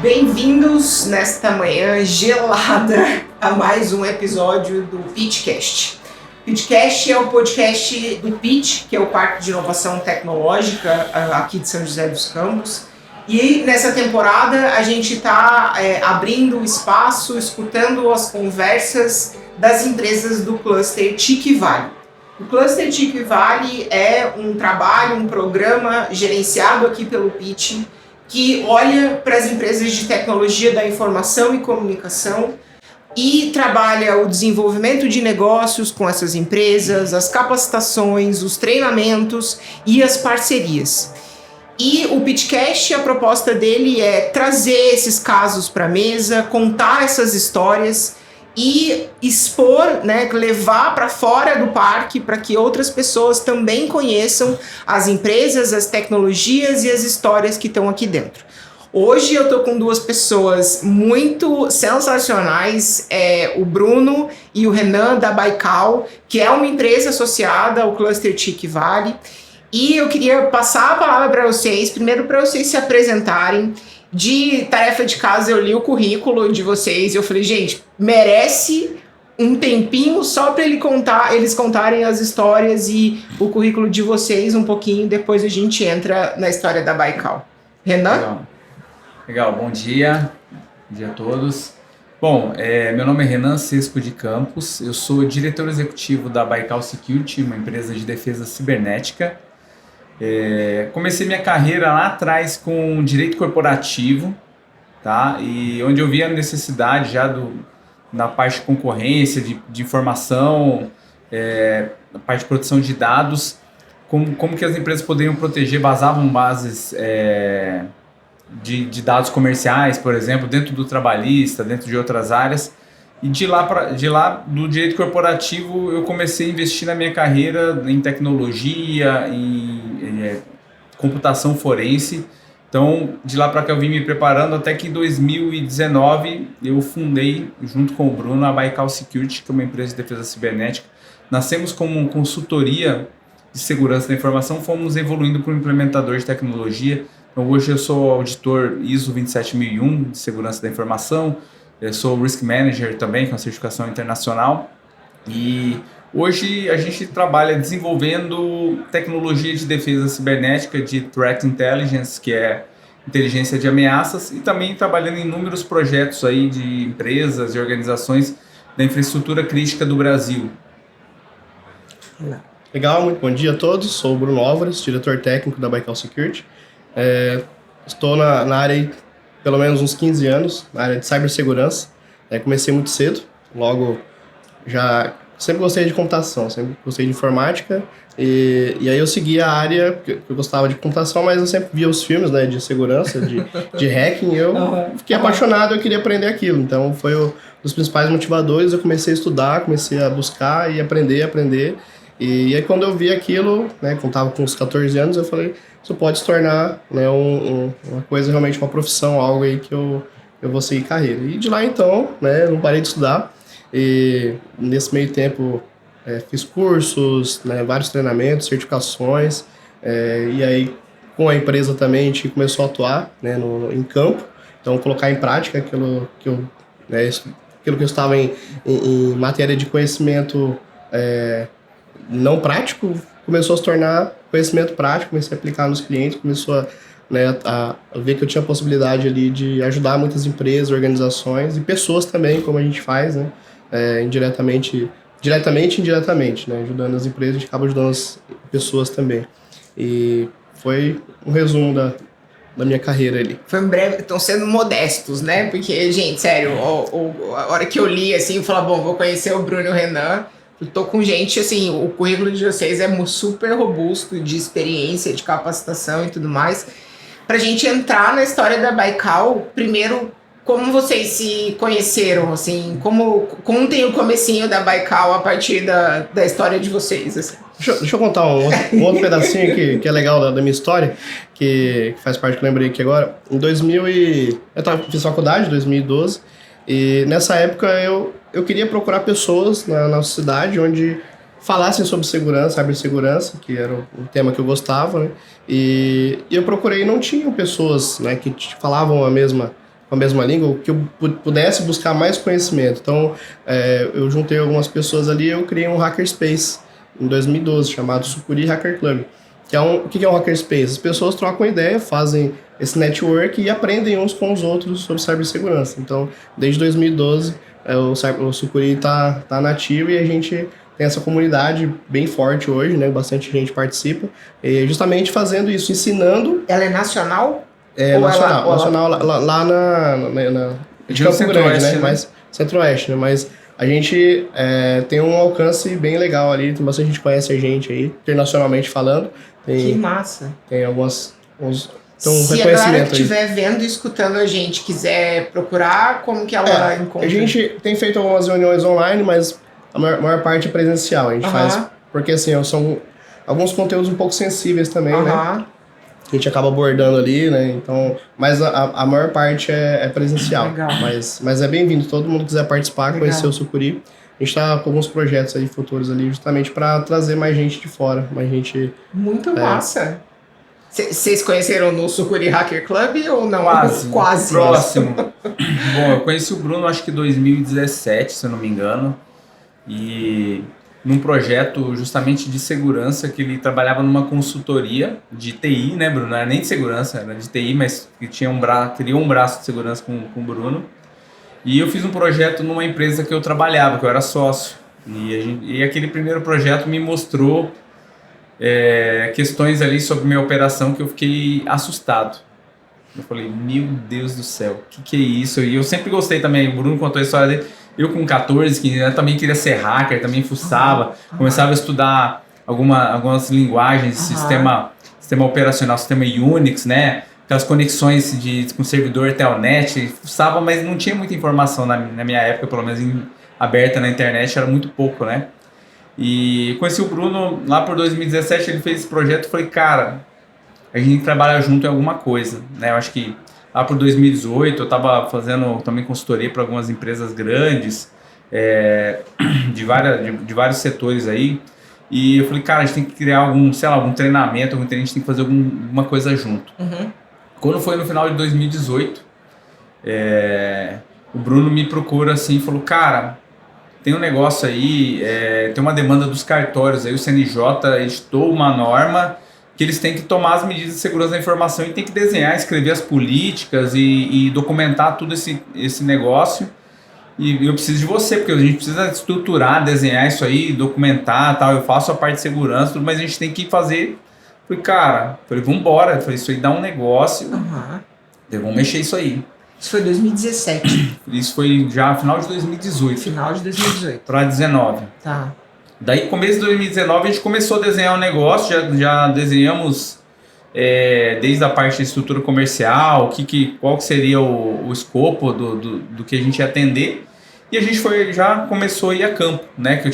Bem-vindos nesta manhã gelada a mais um episódio do Pitchcast. Pitchcast é o podcast do Pitch, que é o Parque de Inovação Tecnológica aqui de São José dos Campos. E nessa temporada a gente está abrindo o espaço, escutando as conversas das empresas do Cluster TIC Vale. O Cluster TIC Vale é um trabalho, um programa gerenciado aqui pelo Pitch, que olha para as empresas de tecnologia da informação e comunicação e trabalha o desenvolvimento de negócios com essas empresas, as capacitações, os treinamentos e as parcerias. E o Pitchcast, a proposta dele é trazer esses casos para a mesa, contar essas histórias e expor, levar para fora do parque para que outras pessoas também conheçam as empresas, as tecnologias e as histórias que estão aqui dentro. Hoje eu estou com duas pessoas muito sensacionais, o Bruno e o Renan da Baikal, que é uma empresa associada ao Cluster TIC Vale. E eu queria passar a palavra para vocês, primeiro para vocês se apresentarem. De tarefa de casa, eu li o currículo de vocês e eu falei, gente, merece um tempinho só para eles contarem as histórias e o currículo de vocês um pouquinho, depois a gente entra na história da Baikal. Renan? Legal, bom dia a todos. Bom, meu nome é Renan Sesco de Campos, eu sou diretor executivo da Baikal Security, uma empresa de defesa cibernética. Comecei minha carreira lá atrás com direito corporativo, tá? E onde eu vi a necessidade já na parte de concorrência, de informação, na parte de proteção de dados, como que as empresas poderiam proteger, basavam bases de dados comerciais, por exemplo, dentro do trabalhista, dentro de outras áreas. E de lá, do direito corporativo, eu comecei a investir na minha carreira em tecnologia, em computação forense. Então, de lá para cá eu vim me preparando até que em 2019 eu fundei, junto com o Bruno, a Baikal Security, que é uma empresa de defesa cibernética. Nascemos como consultoria de segurança da informação, fomos evoluindo para um implementador de tecnologia. Então, hoje eu sou auditor ISO 27001 de segurança da informação. Eu sou Risk Manager também, com a certificação internacional. E hoje a gente trabalha desenvolvendo tecnologia de defesa cibernética, de Threat Intelligence, que é inteligência de ameaças, e também trabalhando em inúmeros projetos aí de empresas e organizações da infraestrutura crítica do Brasil. Legal, muito bom dia a todos. Sou o Bruno Álvares, diretor técnico da Baikal Security. Estou na área aí pelo menos uns 15 anos, na área de cibersegurança. Comecei muito cedo, logo já sempre gostei de computação, sempre gostei de informática, e aí eu segui a área, que eu gostava de computação, mas eu sempre via os filmes, de segurança, de hacking, e eu fiquei apaixonado, eu queria aprender aquilo. Então foi um dos principais motivadores. Eu comecei a estudar, comecei a buscar e aprender. E aí quando eu vi aquilo, quando estava com uns 14 anos, eu falei, isso pode se tornar uma coisa, realmente uma profissão, algo aí que eu vou seguir carreira. E de lá então, não parei de estudar. E nesse meio tempo fiz cursos, vários treinamentos, certificações. E aí com a empresa também a gente começou a atuar em campo. Então colocar em prática aquilo que eu estava em matéria de conhecimento não prático, começou a se tornar conhecimento prático, comecei a aplicar nos clientes, começou a ver que eu tinha a possibilidade ali de ajudar muitas empresas, organizações e pessoas também, como a gente faz, diretamente e indiretamente, ajudando as empresas, a gente acaba ajudando as pessoas também. E foi um resumo da minha carreira ali. Foi um breve, estão sendo modestos, Porque, gente, sério, a hora que eu li, assim, eu falei, bom, vou conhecer o Bruno e o Renan. Eu tô com gente, assim, o currículo de vocês é super robusto, de experiência, de capacitação e tudo mais. Pra gente entrar na história da Baikal, primeiro, como vocês se conheceram, assim, contem o comecinho da Baikal a partir da história de vocês, assim. Deixa eu contar um outro pedacinho que é legal da minha história, que faz parte que eu lembrei aqui agora. Em eu fiz faculdade em 2012, e nessa época eu queria procurar pessoas na nossa cidade onde falassem sobre segurança, cibersegurança, que era um tema que eu gostava, E eu procurei e não tinham pessoas, que falavam a mesma com a mesma língua, que eu pudesse buscar mais conhecimento. Então, eu juntei algumas pessoas ali e eu criei um hackerspace em 2012, chamado Sucuri Hacker Club. O que é um hackerspace? As pessoas trocam ideia, fazem esse network e aprendem uns com os outros sobre cibersegurança. Então, desde 2012, o Sucuri está nativo e a gente tem essa comunidade bem forte hoje, né? Bastante gente participa. E justamente fazendo isso, ensinando... Ela é nacional? Nacional lá na Campo Grande, né? Mas Centro-Oeste, né? Mas a gente tem um alcance bem legal ali, tem bastante gente que conhece a gente aí, internacionalmente falando. Que massa! Tem alguns se a galera que estiver vendo e escutando a gente quiser procurar, como que ela encontra? A gente tem feito algumas reuniões online, mas a maior parte é presencial. A gente faz, porque assim, são alguns conteúdos um pouco sensíveis também, né? Que a gente acaba abordando ali, né? Então, mas a maior parte é presencial. Legal. Mas é bem-vindo, todo mundo quiser participar, Legal. Conhecer o Sucuri. A gente tá com alguns projetos aí futuros ali, justamente para trazer mais gente de fora, mais gente... Muito massa! Vocês conheceram no Sucuri Hacker Club ou não? Quase. Próximo. Bom, eu conheci o Bruno acho que em 2017, se eu não me engano. E num projeto justamente de segurança, que ele trabalhava numa consultoria de TI, né, Bruno? Não era nem de segurança, era de TI, mas que criou um braço de segurança com o Bruno. E eu fiz um projeto numa empresa que eu trabalhava, que eu era sócio. E aquele primeiro projeto me mostrou questões ali sobre minha operação que eu fiquei assustado. Eu falei, meu Deus do céu, o que é isso? E eu sempre gostei também, o Bruno contou a história dele. Eu com 14, que eu também queria ser hacker, também fuçava, começava a estudar algumas linguagens, sistema operacional, sistema Unix, né? Aquelas conexões com servidor Telnet, fuçava, mas não tinha muita informação na minha época, pelo menos aberta na internet, era muito pouco, né? E conheci o Bruno lá por 2017, ele fez esse projeto, falei, cara, a gente tem que trabalhar junto em alguma coisa, né? Eu acho que lá por 2018 eu estava fazendo também consultoria para algumas empresas grandes, de vários setores aí, e eu falei, cara, a gente tem que criar algum treinamento, a gente tem que fazer alguma coisa junto. Quando foi no final de 2018, o Bruno me procura assim e falou, cara, tem um negócio aí, tem uma demanda dos cartórios, aí o CNJ editou uma norma que eles têm que tomar as medidas de segurança da informação e tem que desenhar, escrever as políticas e documentar tudo esse negócio. E eu preciso de você, porque a gente precisa estruturar, desenhar isso aí, documentar, tal. Eu faço a parte de segurança, tudo, mas a gente tem que fazer. Falei, cara, vambora. Isso aí dá um negócio. Vamos mexer isso aí. Isso foi 2017. Isso foi já final de 2018. Final de 2018. Para 19. Tá. Daí, começo de 2019, a gente começou a desenhar o negócio, já desenhamos desde a parte de estrutura comercial, qual que seria o escopo do que a gente ia atender, e a gente já começou a ir a campo, né? Que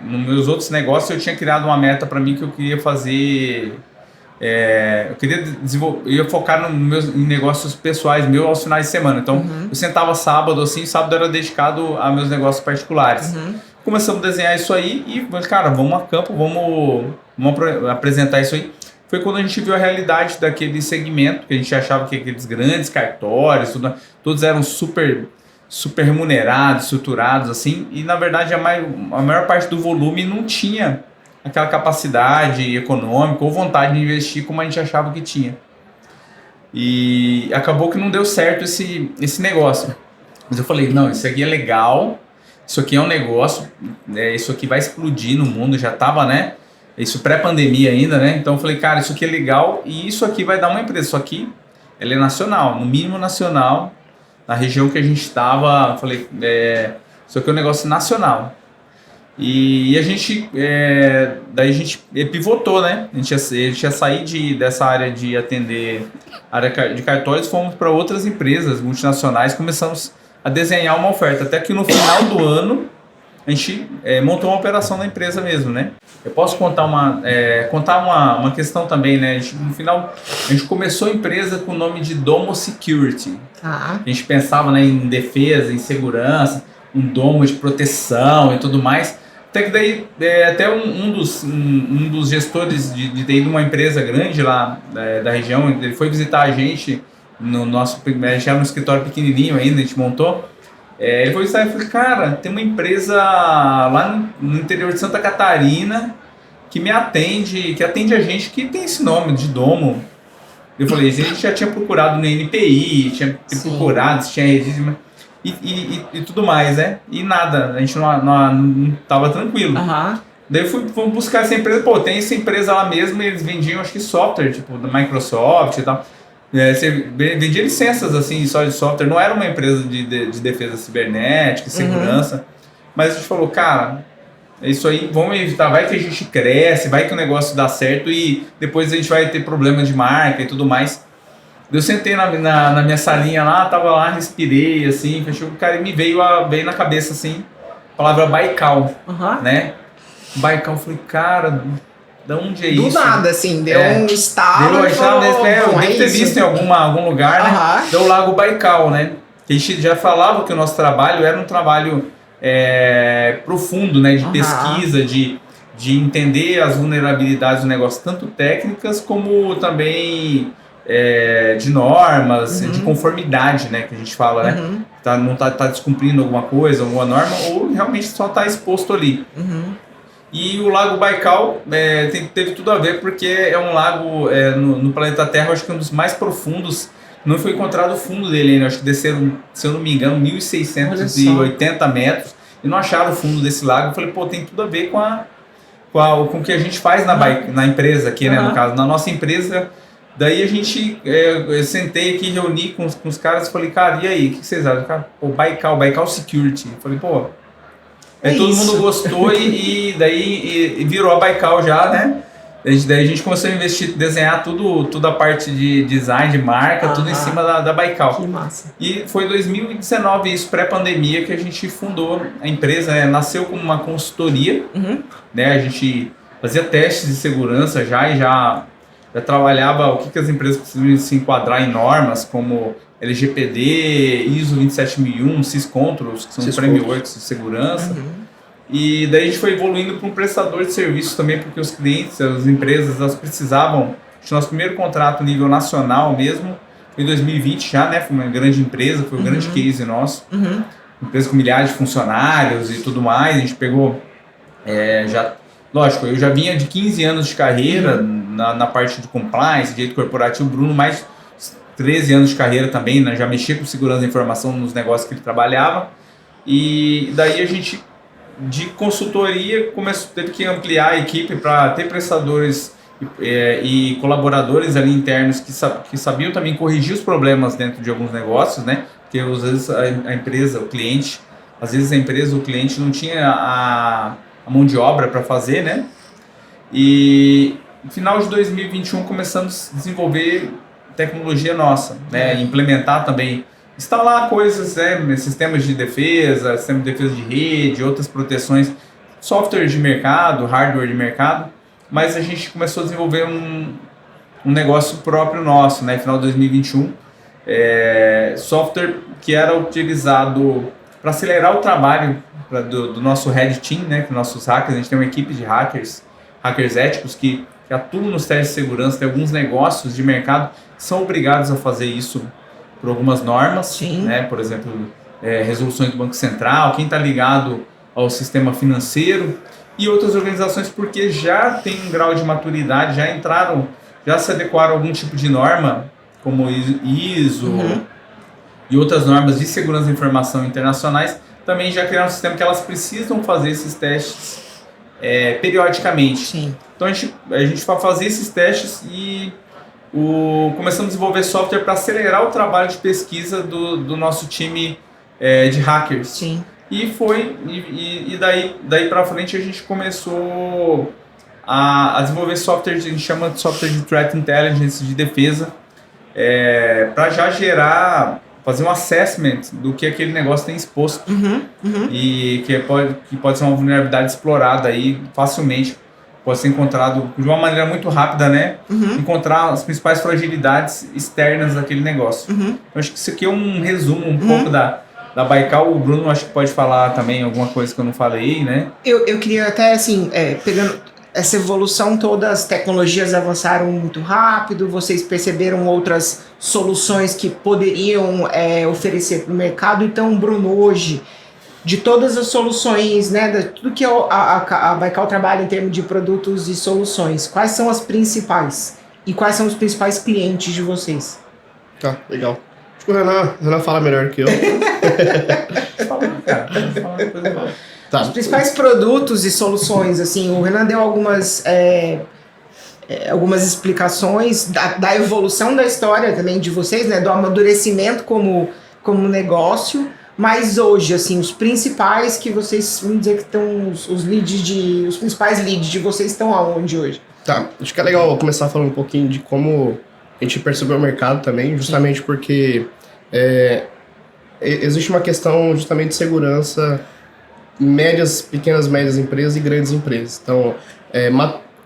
nos meus outros negócios, eu tinha criado uma meta para mim que eu queria fazer... eu queria desenvolver, eu ia focar em negócios pessoais meus aos finais de semana. Então, eu sentava sábado, assim, sábado era dedicado a meus negócios particulares. Começamos a desenhar isso aí e, cara, vamos a campo, vamos apresentar isso aí. Foi quando a gente viu a realidade daquele segmento, que a gente achava que aqueles grandes cartórios, todos eram super remunerados, estruturados, assim, e na verdade a maior parte do volume não tinha aquela capacidade econômica ou vontade de investir como a gente achava que tinha. E acabou que não deu certo esse negócio. Mas eu falei, não, isso aqui é legal, isso aqui é um negócio, isso aqui vai explodir no mundo, já estava, né? Isso pré-pandemia ainda, né? Então eu falei, cara, isso aqui é legal e isso aqui vai dar uma empresa. Isso aqui, ela é nacional, no mínimo nacional, na região que a gente estava. Falei, isso aqui é um negócio nacional. E a gente, daí a gente pivotou, né? A gente ia sair dessa área de atender, área de cartórios, fomos para outras empresas multinacionais, começamos a desenhar uma oferta. Até que no final do ano, a gente montou uma operação da empresa mesmo, né? Eu posso contar uma questão também, né? No final, a gente começou a empresa com o nome de Domo Security. A gente pensava, né, em defesa, em segurança, um domo de proteção e tudo mais. Até que daí, até um dos gestores de TI de uma empresa grande lá da região, ele foi visitar a gente no nosso, a gente era um escritório pequenininho ainda, a gente montou. Ele foi visitar e falou, cara, tem uma empresa lá no interior de Santa Catarina que atende a gente que tem esse nome de domo. Eu falei, a gente já tinha procurado no NPI, tinha procurado se tinha registro e tudo mais, né? E nada, a gente não tava tranquilo. Daí eu fui buscar essa empresa, tem essa empresa lá mesmo, eles vendiam acho que software, tipo da Microsoft e tal. Você vendia licenças assim só de software, não era uma empresa de defesa cibernética, segurança. Mas a gente falou, cara, é isso aí, vamos evitar, vai que a gente cresce, vai que o negócio dá certo e depois a gente vai ter problema de marca e tudo mais. Eu sentei na minha salinha lá, tava lá, respirei assim, fechei o cara e me veio na cabeça assim, a palavra Baikal, né? Baikal, eu falei, cara, da onde é isso? Do nada, assim, deu um estalo. Eu devo ter visto em algum lugar, né? Deu o Lago Baikal, né? A gente já falava que o nosso trabalho era um trabalho profundo, né? De pesquisa, de entender as vulnerabilidades do negócio, tanto técnicas como também de normas, de conformidade, né? Que a gente fala, né? Não tá descumprindo alguma coisa, alguma norma, ou realmente só tá exposto ali. E o Lago Baikal teve tudo a ver, porque é um lago no planeta Terra, acho que é um dos mais profundos. Não foi encontrado o fundo dele ainda, acho que desceram, se eu não me engano, 1.680 metros e não acharam o fundo desse lago. Eu falei, tem tudo a ver com o que a gente faz na empresa aqui, né, no caso, na nossa empresa. Daí a gente, eu sentei aqui, reuni com os caras e falei, cara, e aí, o que vocês acham? Cara, Baikal Security. Eu falei, todo mundo gostou e daí virou a Baikal já, né? Daí a gente começou a investir, desenhar tudo a parte de design, de marca, tudo em cima da Baikal. Que massa. E foi 2019, isso pré-pandemia, que a gente fundou a empresa, né? Nasceu como uma consultoria, né? A gente fazia testes de segurança já trabalhava o que as empresas precisam se enquadrar em normas, como LGPD, ISO 27001, SysControls, que são frameworks de segurança. E daí a gente foi evoluindo para um prestador de serviços também, porque os clientes, as empresas, elas precisavam. Nosso primeiro contrato nível nacional mesmo, foi em 2020 já, né? Foi uma grande empresa, foi um grande case nosso. Empresa com milhares de funcionários e tudo mais. A gente pegou, lógico, eu já vinha de 15 anos de carreira na parte de compliance, direito corporativo, o Bruno mais 13 anos de carreira também, né? Já mexia com segurança da informação nos negócios que ele trabalhava. E daí a gente, de consultoria, teve que ampliar a equipe para ter prestadores e colaboradores ali internos que sabiam também corrigir os problemas dentro de alguns negócios, né? Porque às vezes a empresa, o cliente, o cliente não tinha a mão de obra para fazer, né? E no final de 2021 começamos a desenvolver tecnologia nossa, né? Implementar também, instalar coisas, né? Sistemas de defesa, sistema de defesa de rede, outras proteções, software de mercado, hardware de mercado, mas a gente começou a desenvolver um negócio próprio nosso, né? Final de 2021, software que era utilizado para acelerar o trabalho do nosso Red Team, né? Com nossos hackers. A gente tem uma equipe de hackers éticos que atuam nos testes de segurança. Tem alguns negócios de mercado que são obrigados a fazer isso por algumas normas, né? Por exemplo, resoluções do Banco Central, quem está ligado ao sistema financeiro, e outras organizações porque já tem um grau de maturidade, já se adequaram a algum tipo de norma, como ISO e outras normas de segurança da informação internacionais, também já criaram um sistema que elas precisam fazer esses testes periodicamente. Então a gente vai fazer esses testes e começamos a desenvolver software para acelerar o trabalho de pesquisa do nosso time de hackers. E daí para frente a gente começou a desenvolver software, a gente chama de software de Threat Intelligence, de defesa, para já fazer um assessment do que aquele negócio tem exposto e que pode ser uma vulnerabilidade explorada aí facilmente, pode ser encontrado de uma maneira muito rápida, né? Encontrar as principais fragilidades externas daquele negócio. Eu acho que isso aqui é um resumo um pouco da Baikal. O Bruno acho que pode falar também alguma coisa que eu não falei, né? Eu queria até, assim, pegando essa evolução toda, as tecnologias avançaram muito rápido, vocês perceberam outras soluções que poderiam oferecer para o mercado. Então, Bruno, hoje, de todas as soluções, né, tudo que a Baikal trabalha em termos de produtos e soluções, quais são as principais? E quais são os principais clientes de vocês? Tá, legal. Acho que o Renan fala melhor que eu. Fala, cara. Fala uma coisa boa. Tá. Os principais produtos e soluções, assim, o Renan deu algumas explicações da evolução da história também de vocês, né, do amadurecimento como negócio, mas hoje, assim, os principais que vocês, vamos dizer que estão, os principais leads de vocês estão aonde hoje? Tá, acho que é legal começar falando um pouquinho de como a gente percebeu o mercado também, justamente porque existe uma questão justamente de segurança pequenas, médias empresas e grandes empresas. Então,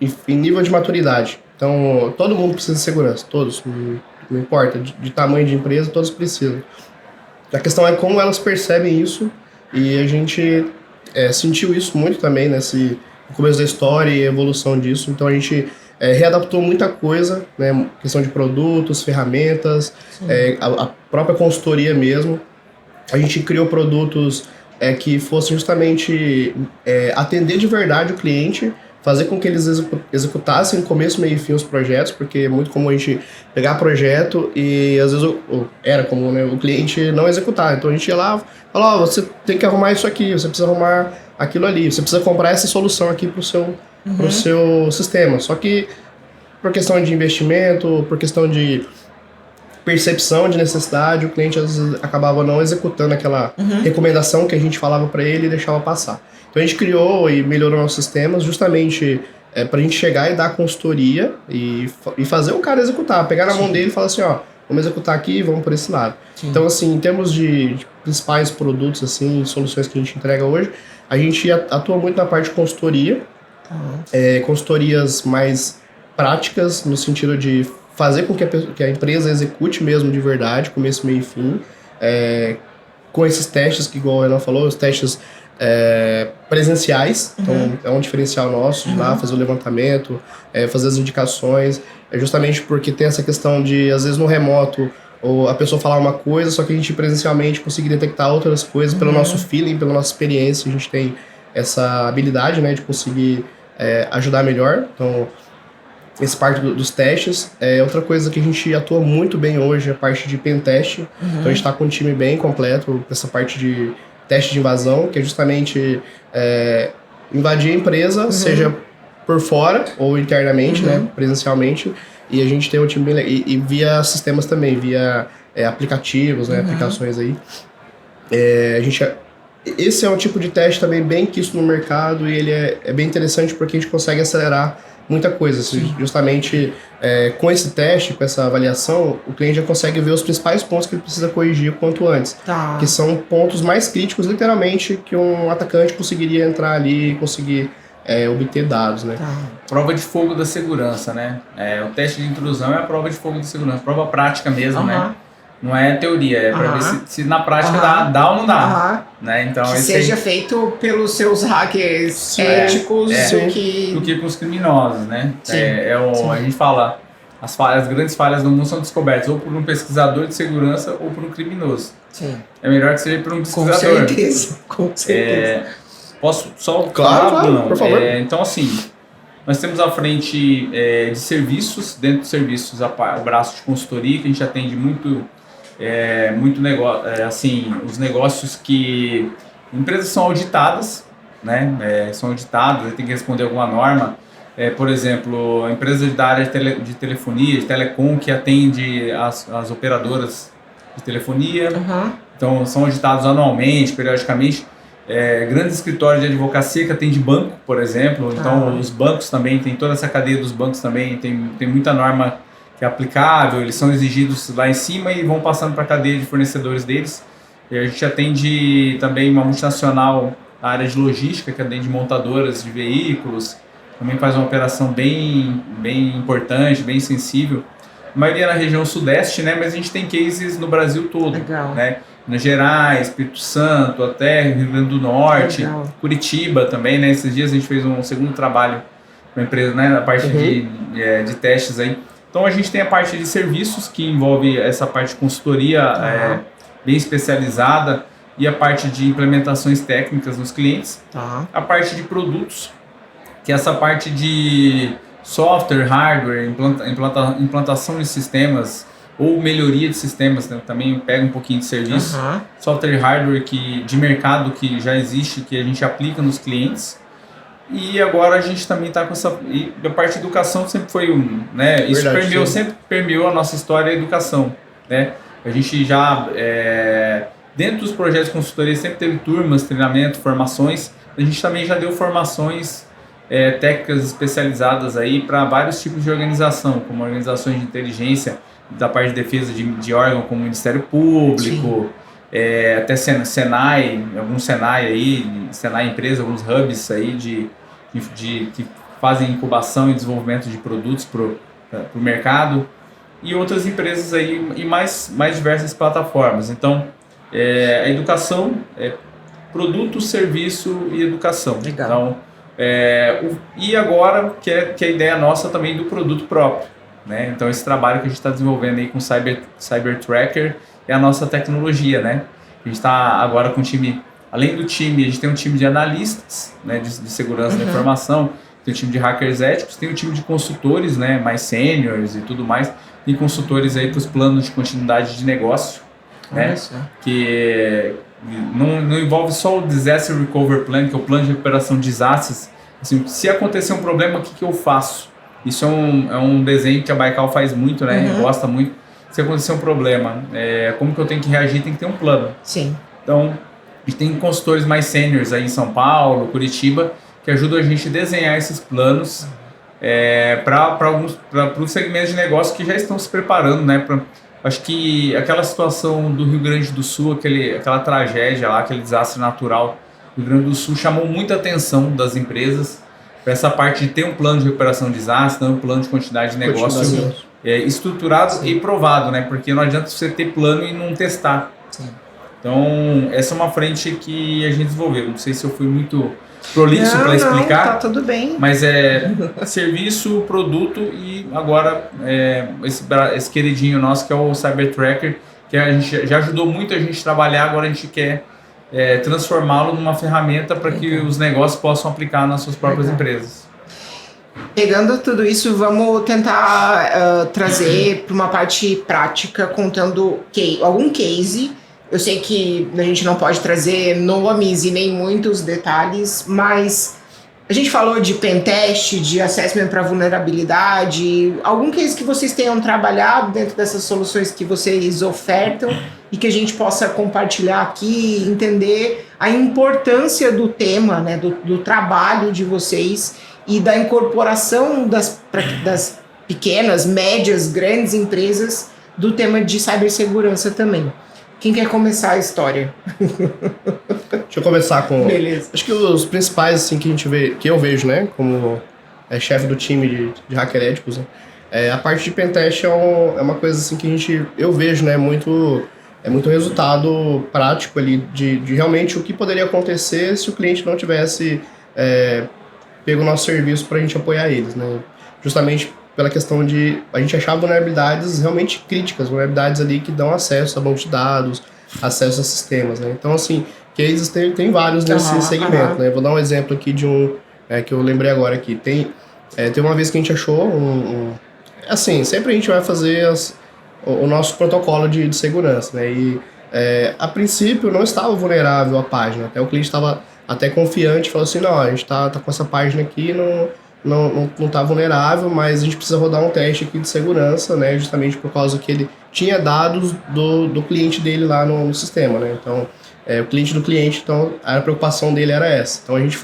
em nível de maturidade. Então, todo mundo precisa de segurança, todos, não importa, de tamanho de empresa, todos precisam. A questão é como elas percebem isso, e a gente sentiu isso muito também no começo da história e evolução disso. Então, a gente readaptou muita coisa, né, questão de produtos, ferramentas, a própria consultoria mesmo. A gente criou produtos que fossem justamente atender de verdade o cliente, fazer com que eles executassem começo, meio e fim os projetos, porque é muito comum a gente pegar projeto e às vezes era comum, né, o cliente não executar. Então a gente ia lá e falava, você tem que arrumar isso aqui, você precisa arrumar aquilo ali, você precisa comprar essa solução aqui pro seu sistema. Só que por questão de investimento, por questão de percepção de necessidade, o cliente às vezes acabava não executando aquela recomendação que a gente falava para ele e deixava passar. Então a gente criou e melhorou nossos sistemas justamente para a gente chegar e dar consultoria e fazer o cara executar, pegar na mão dele e falar assim, ó, vamos executar aqui, vamos por esse lado. Sim. Então assim, em termos de principais produtos, assim, soluções que a gente entrega hoje, a gente atua muito na parte de consultoria, consultorias mais práticas, no sentido de fazer com que a empresa execute mesmo de verdade, começo, meio e fim, com esses testes que, igual ela falou, os testes presenciais. Então é um diferencial nosso de lá fazer o levantamento, fazer as indicações, justamente porque tem essa questão de, às vezes no remoto, ou a pessoa falar uma coisa, só que a gente presencialmente conseguir detectar outras coisas pelo nosso feeling, pela nossa experiência. A gente tem essa habilidade, né, de conseguir ajudar melhor. Então, essa parte dos testes. Outra coisa que a gente atua muito bem hoje é a parte de pentest. Então a gente está com um time bem completo essa parte de teste de invasão, que é justamente invadir a empresa, seja por fora ou internamente, né, presencialmente. E a gente tem um time bem legal. E via sistemas também, via aplicativos, né, aplicações aí. Esse é um tipo de teste também bem quisto no mercado, e ele é bem interessante porque a gente consegue acelerar muita coisa. Justamente com esse teste, com essa avaliação, o cliente já consegue ver os principais pontos que ele precisa corrigir o quanto antes. Tá. Que são pontos mais críticos, literalmente, que um atacante conseguiria entrar ali e conseguir obter dados, né? Tá. Prova de fogo da segurança, né? O teste de intrusão é a prova de fogo da segurança, prova prática mesmo, né? Não é teoria, é para ver se na prática dá ou não dá. Né? Então, que seja feito pelos seus hackers éticos do que com os criminosos, né? A gente fala, as grandes falhas do mundo são descobertas ou por um pesquisador de segurança ou por um criminoso. Sim. É melhor que seja por um pesquisador. Com certeza. Posso só falar? Claro, por favor. Então, assim, nós temos à frente de serviços, dentro dos serviços o braço de consultoria, que a gente atende muito negócio, assim, os negócios que empresas são auditadas, né? São auditadas, tem que responder alguma norma. Por exemplo, a empresa da área de telefonia, de telecom, que atende as operadoras de telefonia. Então, são auditados anualmente, periodicamente. Grandes escritórios de advocacia que atende banco, por exemplo. Então, os bancos também, tem toda essa cadeia dos bancos também, tem muita norma que é aplicável, eles são exigidos lá em cima e vão passando para a cadeia de fornecedores deles. E a gente atende também uma multinacional na área de logística, que atende montadoras de veículos, também faz uma operação bem importante, bem sensível. A maioria na região sudeste, né, mas a gente tem cases no Brasil todo. Legal. Né? Minas Gerais, Espírito Santo, até Rio Grande do Norte, legal. Curitiba também, né? Esses dias a gente fez um segundo trabalho uma empresa, né, na parte de testes aí. Então a gente tem a parte de serviços, que envolve essa parte de consultoria bem especializada, e a parte de implementações técnicas nos clientes. A parte de produtos, que é essa parte de software, hardware, implantação de sistemas ou melhoria de sistemas, né? Também pega um pouquinho de serviço. Software e hardware de mercado que já existe, que a gente aplica nos clientes. E agora a gente também está com essa... E a parte de educação sempre foi né? Isso sempre permeou a nossa história, a educação, né? A gente já... dentro dos projetos de consultoria sempre teve turmas, treinamento, formações. A gente também já deu formações técnicas especializadas aí para vários tipos de organização, como organizações de inteligência, da parte de defesa de órgão como o Ministério Público, até Senai, alguns Senai aí, Senai empresa, alguns hubs aí que fazem incubação e desenvolvimento de produtos para o mercado, e outras empresas aí e mais diversas plataformas. Então, a educação é produto, serviço e educação. Legal. Então, e agora que é a ideia nossa também do produto próprio, né? Então esse trabalho que a gente está desenvolvendo aí com o Cyber Tracker é a nossa tecnologia, né? A gente está agora com um time, além do time, a gente tem um time de analistas, né, de segurança da informação, tem um time de hackers éticos, tem um time de consultores, né, mais seniors e tudo mais, tem consultores aí para os planos de continuidade de negócio, né? Que não envolve só o Disaster Recovery Plan, que é o plano de recuperação de desastres. Assim, se acontecer um problema, o que eu faço? Isso é um desenho que a Baikal faz muito, né? Gosta muito. Se acontecer um problema, como que eu tenho que reagir? Tem que ter um plano. Sim. Então, a gente tem consultores mais seniors aí em São Paulo, Curitiba, que ajudam a gente a desenhar esses planos para os segmentos de negócio que já estão se preparando, né? Acho que aquela situação do Rio Grande do Sul, aquela tragédia lá, aquele desastre natural do Rio Grande do Sul chamou muita atenção das empresas para essa parte de ter um plano de recuperação de desastre, um plano de continuidade de negócio estruturado e provado, né? Porque não adianta você ter plano e não testar. Sim. Então, essa é uma frente que a gente desenvolveu. Não sei se eu fui muito prolixo para explicar. Tá tudo bem. Mas serviço, produto e agora esse queridinho nosso que é o Cyber Tracker, que a gente já ajudou muito a gente a trabalhar, agora a gente quer transformá-lo numa ferramenta para que os negócios possam aplicar nas suas próprias empresas. Pegando tudo isso, vamos tentar trazer para uma parte prática, contando algum case. Eu sei que a gente não pode trazer nomes e nem muitos detalhes, mas a gente falou de pentest, de assessment para vulnerabilidade, algum case que vocês tenham trabalhado dentro dessas soluções que vocês ofertam e que a gente possa compartilhar aqui, entender a importância do tema, né, do trabalho de vocês e da incorporação das pequenas, médias, grandes empresas do tema de cibersegurança também. Quem quer começar a história? Deixa eu começar com... Beleza. Acho que os principais assim, que eu vejo, né, como chefe do time de hacker éticos, né, a parte de pentest é uma coisa assim que eu vejo, né, muito resultado prático ali de realmente o que poderia acontecer se o cliente não tivesse pego o nosso serviço para a gente apoiar eles, né? Justamente pela questão de a gente achar vulnerabilidades realmente críticas, vulnerabilidades ali que dão acesso a banco de dados, acesso a sistemas, né? Então, assim, cases tem vários nesse segmento, né? Vou dar um exemplo aqui de um que eu lembrei agora aqui. Tem uma vez que a gente achou assim, sempre a gente vai fazer o nosso protocolo de segurança, né? E a princípio não estava vulnerável a página, até o cliente estava até confiante, falou assim, não, a gente tá com essa página aqui, não tá vulnerável, mas a gente precisa rodar um teste aqui de segurança, né? Justamente por causa que ele tinha dados do cliente dele lá no sistema, né? Então, o cliente do cliente, então a preocupação dele era essa. Então a gente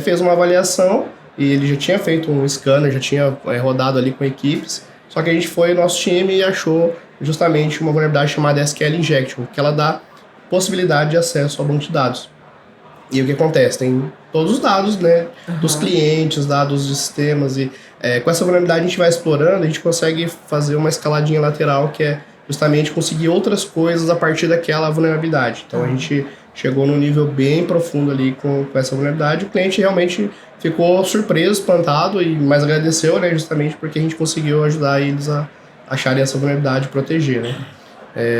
fez uma avaliação e ele já tinha feito um scanner, já tinha rodado ali com equipes, só que a gente foi, nosso time, e achou justamente uma vulnerabilidade chamada SQL Injection, que ela dá possibilidade de acesso ao banco de dados. E o que acontece? Tem todos os dados, né, dos clientes, dados de sistemas, e com essa vulnerabilidade a gente vai explorando, a gente consegue fazer uma escaladinha lateral, que é justamente conseguir outras coisas a partir daquela vulnerabilidade. Então a gente chegou num nível bem profundo ali com essa vulnerabilidade. O cliente realmente ficou surpreso, espantado, mas agradeceu, né, justamente porque a gente conseguiu ajudar eles a acharem essa vulnerabilidade e proteger, né.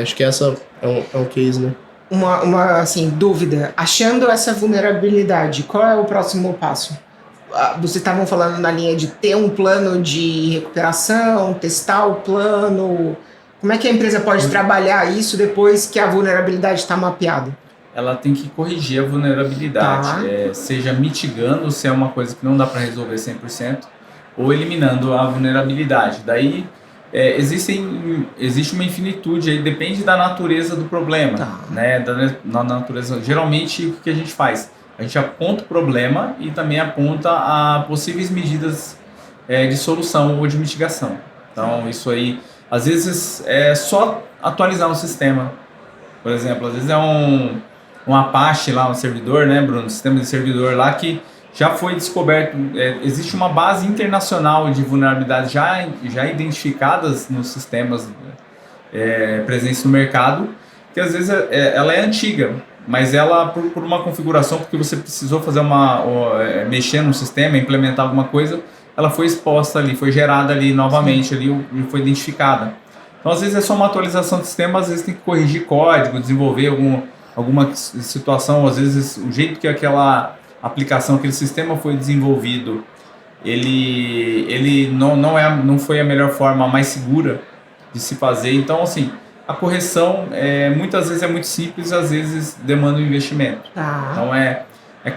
Acho que essa é um case, né. Uma assim, dúvida. Achando essa vulnerabilidade, qual é o próximo passo? Vocês estavam falando na linha de ter um plano de recuperação, testar o plano. Como é que a empresa pode trabalhar isso depois que a vulnerabilidade está mapeada? Ela tem que corrigir a vulnerabilidade, seja mitigando, se é uma coisa que não dá para resolver 100%, ou eliminando a vulnerabilidade. Daí existe uma infinitude, aí depende da natureza do problema, né? Da natureza. Geralmente, o que a gente faz? A gente aponta o problema e também aponta a possíveis medidas de solução ou de mitigação. Então, isso aí, às vezes, é só atualizar um sistema. Por exemplo, às vezes é um Apache lá, um servidor, né, Bruno? Um sistema de servidor lá que já foi descoberto. Existe uma base internacional de vulnerabilidades já identificadas nos sistemas presentes no mercado, que às vezes ela é antiga, mas ela, por uma configuração, porque você precisou fazer mexer no sistema, implementar alguma coisa, ela foi exposta ali, foi gerada ali novamente, ali, e foi identificada. Então, às vezes é só uma atualização do sistema, às vezes tem que corrigir código, desenvolver alguma situação, às vezes o jeito que aquela aplicação, aquele sistema foi desenvolvido, ele não foi a melhor forma, a mais segura de se fazer. Então, assim, a correção muitas vezes é muito simples, às vezes demanda um investimento. Então é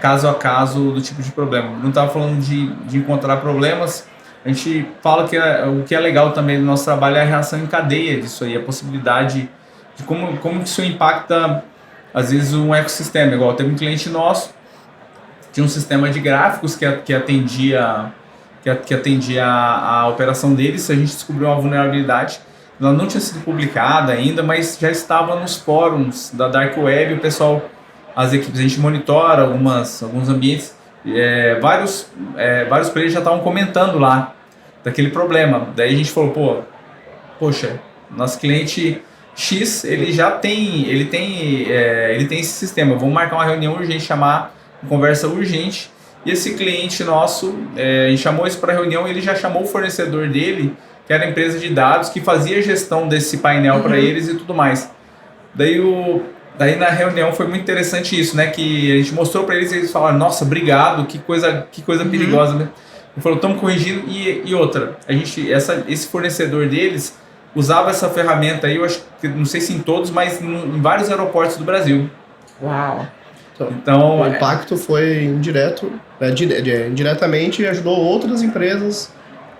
caso a caso do tipo de problema. Não estava falando de encontrar problemas. A gente fala que o que é legal também do nosso trabalho é a reação em cadeia disso aí, a possibilidade de como isso impacta, às vezes, um ecossistema. Igual teve um cliente nosso, tinha um sistema de gráficos que atendia a operação deles. A gente descobriu uma vulnerabilidade. Ela não tinha sido publicada ainda, mas já estava nos fóruns da Dark Web. O pessoal, as equipes, a gente monitora alguns ambientes, vários players já estavam comentando lá daquele problema. Daí a gente falou, poxa, nosso cliente X, ele tem esse sistema, vamos marcar uma reunião urgente, chamar uma conversa urgente. E esse cliente nosso, a gente chamou isso para reunião, ele já chamou o fornecedor dele, que era a empresa de dados, que fazia gestão desse painel para eles e tudo mais. Daí na reunião foi muito interessante isso, né? Que a gente mostrou para eles e eles falaram, nossa, obrigado, que coisa perigosa, né? Ele falou, estamos corrigindo. E outra, esse fornecedor deles usava essa ferramenta aí, eu acho que, não sei se em todos, mas em vários aeroportos do Brasil. Uau! Então o impacto foi indireto, indiretamente ajudou outras empresas.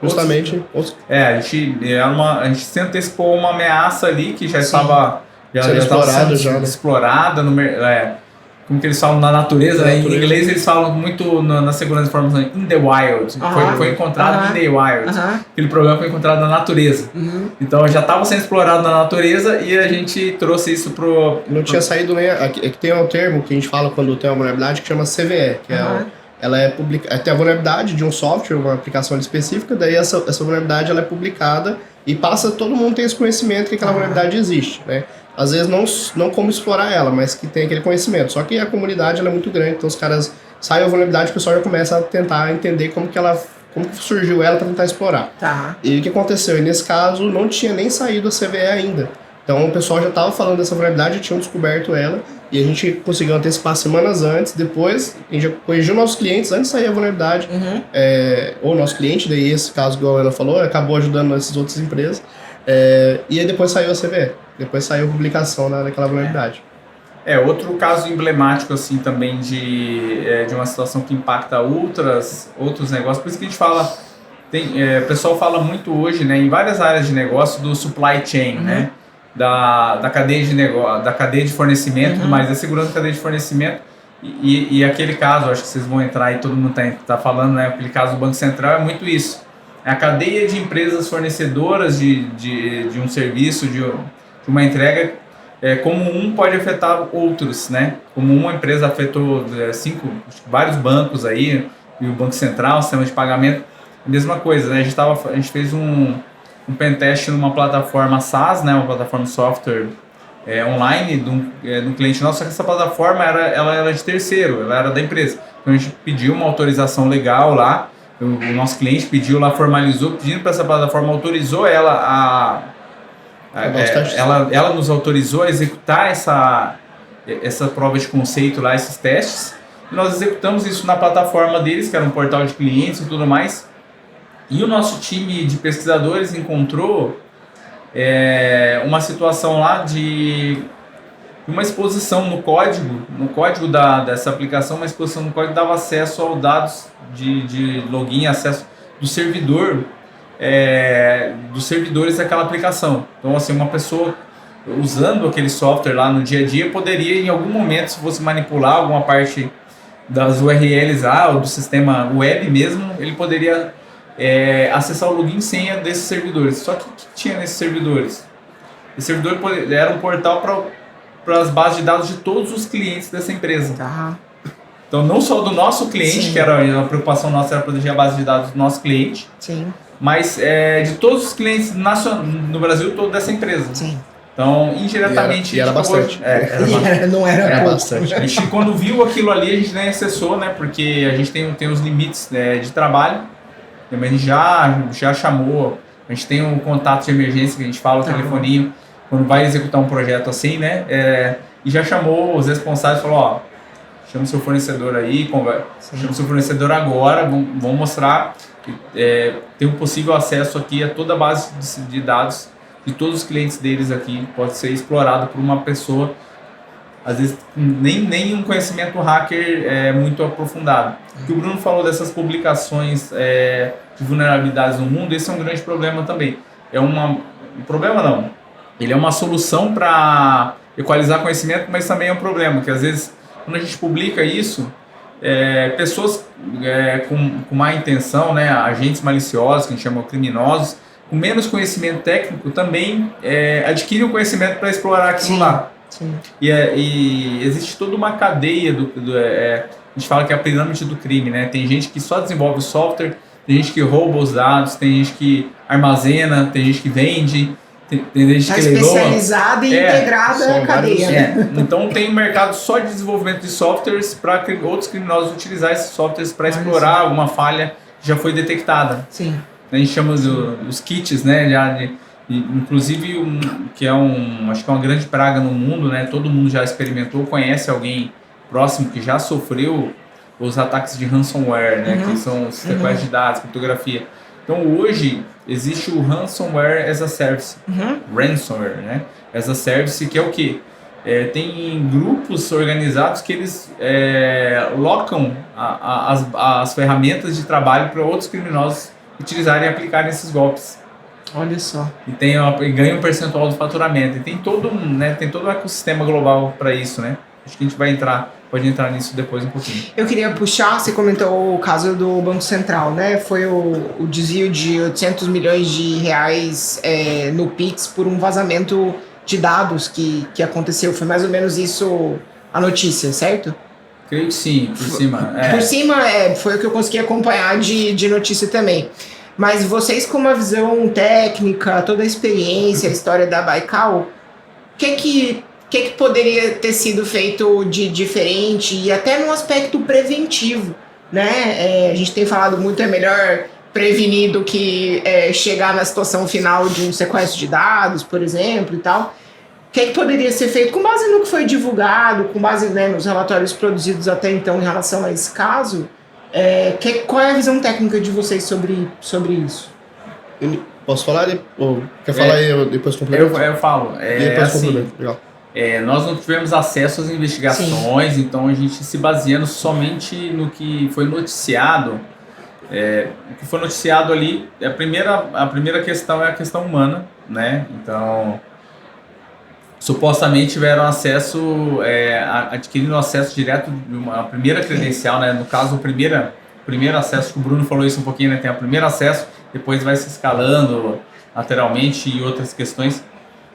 Justamente. A gente se antecipou uma ameaça ali que já estava sendo explorada como que eles falam na natureza, né? Em inglês eles falam muito na segurança de informação, in the wild. Foi encontrado in the wild. Aquele problema foi encontrado na natureza. Então já estava sendo explorado na natureza e a gente trouxe isso Não tinha saído nem... É que tem um termo que a gente fala quando tem uma vulnerabilidade que chama CVE, que ela tem a vulnerabilidade de um software, uma aplicação específica, daí essa vulnerabilidade ela é publicada e todo mundo tem esse conhecimento que aquela vulnerabilidade existe, né? Às vezes não como explorar ela, mas que tem aquele conhecimento. Só que a comunidade ela é muito grande, então os caras saem a vulnerabilidade, o pessoal já começa a tentar entender como que surgiu ela para tentar explorar. E o que aconteceu? E nesse caso não tinha nem saído a CVE ainda. Então o pessoal já estava falando dessa vulnerabilidade, já tinham descoberto ela, e a gente conseguiu antecipar semanas antes. Depois a gente já corrigiu nossos clientes antes de sair a vulnerabilidade, ou nosso cliente, daí esse caso que a Ana falou, acabou ajudando essas outras empresas, e aí depois saiu a CVE, depois saiu a publicação daquela vulnerabilidade. Outro caso emblemático assim também de uma situação que impacta outros negócios, por isso que a gente fala, o pessoal fala muito hoje, né, em várias áreas de negócio do supply chain, né? Da cadeia de negócio, da cadeia de fornecimento, mas da segurança da cadeia de fornecimento e aquele caso, acho que vocês vão entrar e todo mundo tá falando, né? Aquele caso do Banco Central é muito isso. É a cadeia de empresas fornecedoras de um serviço, de uma entrega, como um pode afetar outros, né? Como uma empresa afetou vários bancos aí, e o Banco Central, o sistema de pagamento, mesma coisa, né? A gente fez um pentest numa plataforma SaaS, né? Uma plataforma de software online de um cliente nosso, só que essa plataforma ela era de terceiro, ela era da empresa. Então a gente pediu uma autorização legal lá, o nosso cliente pediu lá, formalizou, pedindo para essa plataforma, autorizou ela ela nos autorizou a executar essa prova de conceito lá, esses testes. E nós executamos isso na plataforma deles, que era um portal de clientes e tudo mais. E o nosso time de pesquisadores encontrou uma situação lá de uma exposição no código dessa aplicação, uma exposição no código dava acesso aos dados de login, acesso do servidor, dos servidores daquela aplicação. Então, assim, uma pessoa usando aquele software lá no dia a dia poderia, em algum momento, se fosse manipular alguma parte das URLs ou do sistema web mesmo, ele poderia acessar o login e senha desses servidores. Só que o que tinha nesses servidores? Esse servidor era um portal para as bases de dados de todos os clientes dessa empresa. Tá. Então, não só do nosso cliente, Sim. que era a preocupação nossa, era proteger a base de dados do nosso cliente, Sim. mas de todos os clientes no Brasil todo dessa empresa. Sim. Então, indiretamente... E era bastante. Não era pouco. Bastante. A gente, quando viu aquilo ali, a gente nem acessou, né? Porque a gente tem os limites de trabalho. Mas a gente já chamou, a gente tem um contato de emergência que a gente fala, o telefoninho, quando vai executar um projeto assim, né? E já chamou os responsáveis e falou, chama o seu fornecedor aí, chama o seu fornecedor agora, vamos mostrar que tem um possível acesso aqui a toda a base de dados de todos os clientes deles aqui, pode ser explorado por uma pessoa, às vezes nem um conhecimento hacker muito aprofundado. O que o Bruno falou dessas publicações de vulnerabilidades no mundo, esse é um grande problema também. Um problema não, ele é uma solução para equalizar conhecimento, mas também é um problema, que às vezes quando a gente publica isso, pessoas com má intenção, né, agentes maliciosos, que a gente chama de criminosos, com menos conhecimento técnico também adquirem o conhecimento para explorar aquilo lá. Sim. E existe toda uma cadeia a gente fala que é a pirâmide do crime, né? Tem gente que só desenvolve o software, tem gente que rouba os dados, tem gente que armazena, tem gente que vende, tem gente que leiloa. Especializada e integrada à cadeia. Então tem um mercado só de desenvolvimento de softwares para outros criminosos utilizar esses softwares para explorar alguma falha que já foi detectada. Sim. A gente chama os kits, né? Inclusive, que acho que é uma grande praga no mundo, né? Todo mundo já experimentou, conhece alguém próximo que já sofreu os ataques de ransomware, né? Que são os sequestros de dados, criptografia. Então, hoje, existe o Ransomware as a Service. Ransomware, né? As a Service, que é o quê? Tem grupos organizados que eles locam as ferramentas de trabalho para outros criminosos utilizarem e aplicarem esses golpes. Olha só. E ganha um percentual do faturamento. E tem todo um ecossistema global para isso, né? Acho que a gente pode entrar nisso depois um pouquinho. Eu queria puxar, você comentou o caso do Banco Central, né? Foi o desvio de 800 milhões de reais no Pix por um vazamento de dados que aconteceu. Foi mais ou menos isso a notícia, certo? Creio que sim, por cima. Por cima, foi o que eu consegui acompanhar de notícia também. Mas vocês, com uma visão técnica, toda a experiência, a história da Baikal, o que poderia ter sido feito de diferente e até no aspecto preventivo, né? A gente tem falado muito, é melhor prevenir do que chegar na situação final de um sequestro de dados, por exemplo, e tal. O que poderia ser feito com base no que foi divulgado, com base, né, nos relatórios produzidos até então em relação a esse caso? Qual é a visão técnica de vocês sobre isso? Posso falar? Ou quer falar aí, eu depois complemento? Eu falo. Legal. Nós não tivemos acesso às investigações, então a gente se baseando somente no que foi noticiado. O que foi noticiado ali, a primeira questão é a questão humana, né? Então, supostamente tiveram acesso, adquirindo acesso direto de uma primeira credencial, né? No caso, o primeiro acesso, que o Bruno falou isso um pouquinho, né? Tem o primeiro acesso, depois vai se escalando lateralmente e outras questões.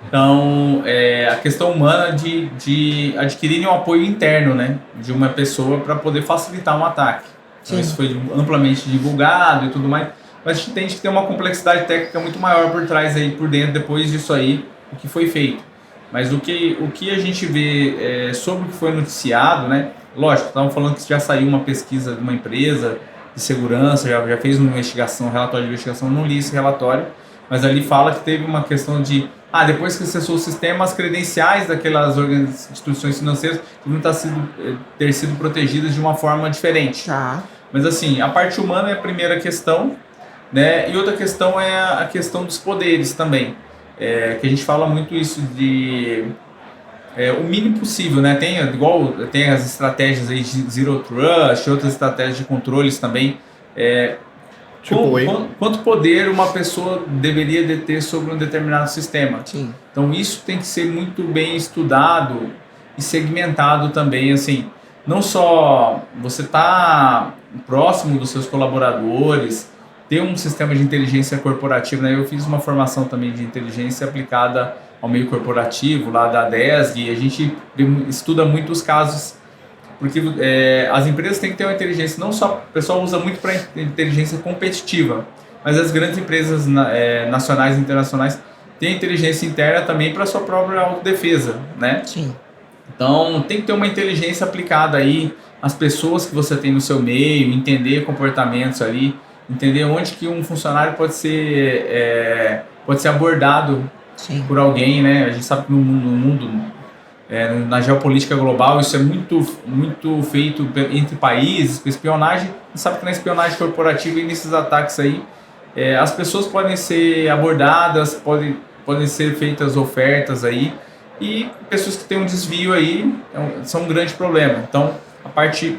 Então, a questão humana de adquirirem um apoio interno, né? De uma pessoa para poder facilitar um ataque. Então, isso foi amplamente divulgado e tudo mais, mas a gente entende que tem uma complexidade técnica muito maior por trás aí, por dentro, depois disso aí, o que foi feito. Mas o que a gente vê sobre o que foi noticiado, né? Lógico, estavam falando que já saiu uma pesquisa de uma empresa de segurança, já fez uma investigação, um relatório de investigação, não li esse relatório, mas ali fala que teve uma questão de, depois que acessou o sistema, as credenciais daquelas instituições financeiras devem ter sido protegidas de uma forma diferente. Tá. Mas assim, a parte humana é a primeira questão, né? E outra questão é a questão dos poderes também, que a gente fala muito isso de o mínimo possível, né? Tem as estratégias aí de Zero Trust, outras estratégias de controles também. Quanto poder uma pessoa deveria deter sobre um determinado sistema? Sim. Então isso tem que ser muito bem estudado e segmentado também, assim, não só você tá próximo dos seus colaboradores, ter um sistema de inteligência corporativa, né? Eu fiz uma formação também de inteligência aplicada ao meio corporativo lá da DESG, e a gente estuda muito os casos, porque as empresas têm que ter uma inteligência, não só, o pessoal usa muito para inteligência competitiva, mas as grandes empresas nacionais e internacionais têm inteligência interna também para sua própria autodefesa, né? Sim. Então tem que ter uma inteligência aplicada aí às pessoas que você tem no seu meio, entender comportamentos ali, entender onde que um funcionário pode ser abordado. Sim. Por alguém, né? A gente sabe que no mundo, na geopolítica global, isso é muito feito entre países, com espionagem. A gente sabe que na espionagem corporativa e nesses ataques aí, as pessoas podem ser abordadas, podem ser feitas ofertas aí, e pessoas que têm um desvio aí são um grande problema. Então, a parte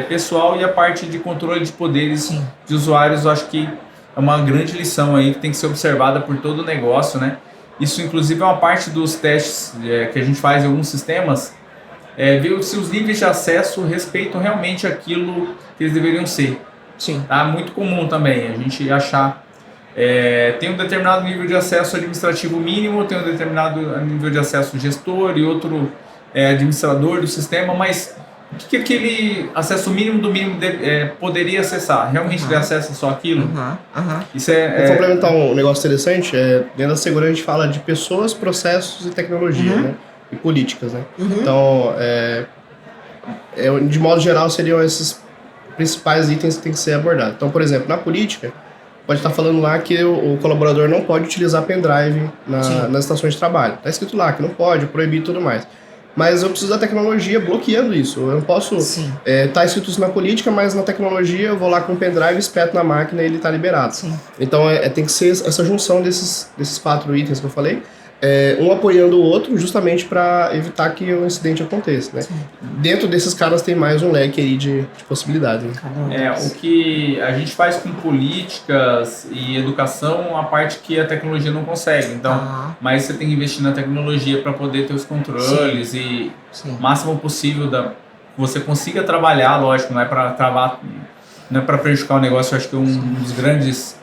pessoal e a parte de controle de poderes Sim. de usuários, eu acho que é uma grande lição aí que tem que ser observada por todo o negócio, né? Isso, inclusive, é uma parte dos testes que a gente faz em alguns sistemas, ver se os níveis de acesso respeitam realmente aquilo que eles deveriam ser. Sim. Tá? Muito comum também a gente achar, tem um determinado nível de acesso administrativo mínimo, tem um determinado nível de acesso gestor e outro administrador do sistema, mas o que aquele acesso mínimo do mínimo poderia acessar? Realmente ele acessa só aquilo? Isso Vou complementar um negócio interessante. Dentro da segurança a gente fala de pessoas, processos e tecnologia, né? E políticas, né? Então, de modo geral, seriam esses principais itens que tem que ser abordados. Então, por exemplo, na política, pode estar falando lá que o colaborador não pode utilizar pendrive nas estações de trabalho. Está escrito lá que não pode, proibir e tudo mais. Mas eu preciso da tecnologia bloqueando isso. Eu não posso... Tá escrito isso na política, mas na tecnologia eu vou lá com o pendrive, espeto na máquina e ele está liberado. Sim. Então tem que ser essa junção desses 4 itens que eu falei, um apoiando o outro justamente para evitar que o incidente aconteça, né? Dentro desses caras tem mais um leque aí de possibilidades. Né? O que a gente faz com políticas e educação, a parte que a tecnologia não consegue. Então, mas você tem que investir na tecnologia para poder ter os controles e o máximo possível você consiga trabalhar, lógico, não é para travar, não é para prejudicar o negócio. Eu acho que um dos grandes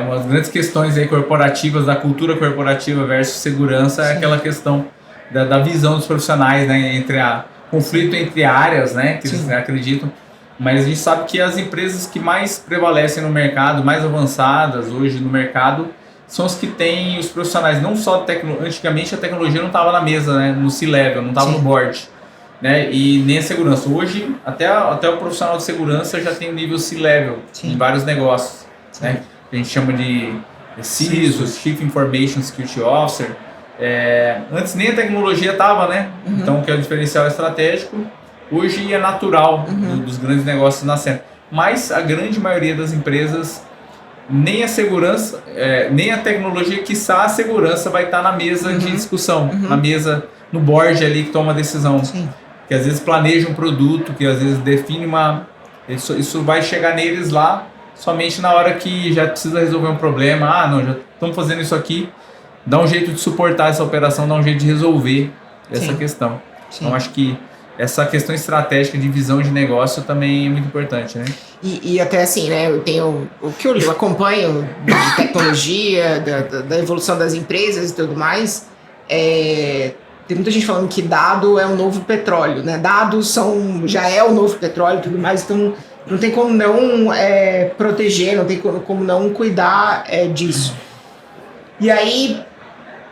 umas grandes questões aí corporativas, da cultura corporativa versus segurança, é aquela questão da visão dos profissionais, né, conflito entre áreas, né, que eles acreditam. Mas a gente sabe que as empresas que mais prevalecem no mercado, mais avançadas hoje no mercado, são os que têm os profissionais, não só antigamente a tecnologia não estava na mesa, né, no C-level, não estava no board, né, e nem a segurança. Hoje, até o profissional de segurança já tem o nível C-level em vários negócios, né. A gente chama de CISO, Chief Information Security Officer. Antes nem a tecnologia estava, né? Então, que é o diferencial estratégico. Hoje é natural dos grandes negócios nascendo. Mas a grande maioria das empresas, nem a segurança, nem a tecnologia, quiçá a segurança vai estar na mesa de discussão, na mesa, no board ali que toma a decisão. Que às vezes planeja um produto, que às vezes define isso vai chegar neles lá, somente na hora que já precisa resolver um problema. Já estamos fazendo isso aqui, dá um jeito de suportar essa operação, dá um jeito de resolver essa questão. Então, acho que essa questão estratégica de visão de negócio também é muito importante, né? E até assim, né, eu tenho o que eu acompanho de tecnologia, da evolução das empresas e tudo mais, tem muita gente falando que dado é o novo petróleo, né? Dados já é o novo petróleo e tudo mais, então não tem como não proteger, não tem como não cuidar disso. E aí,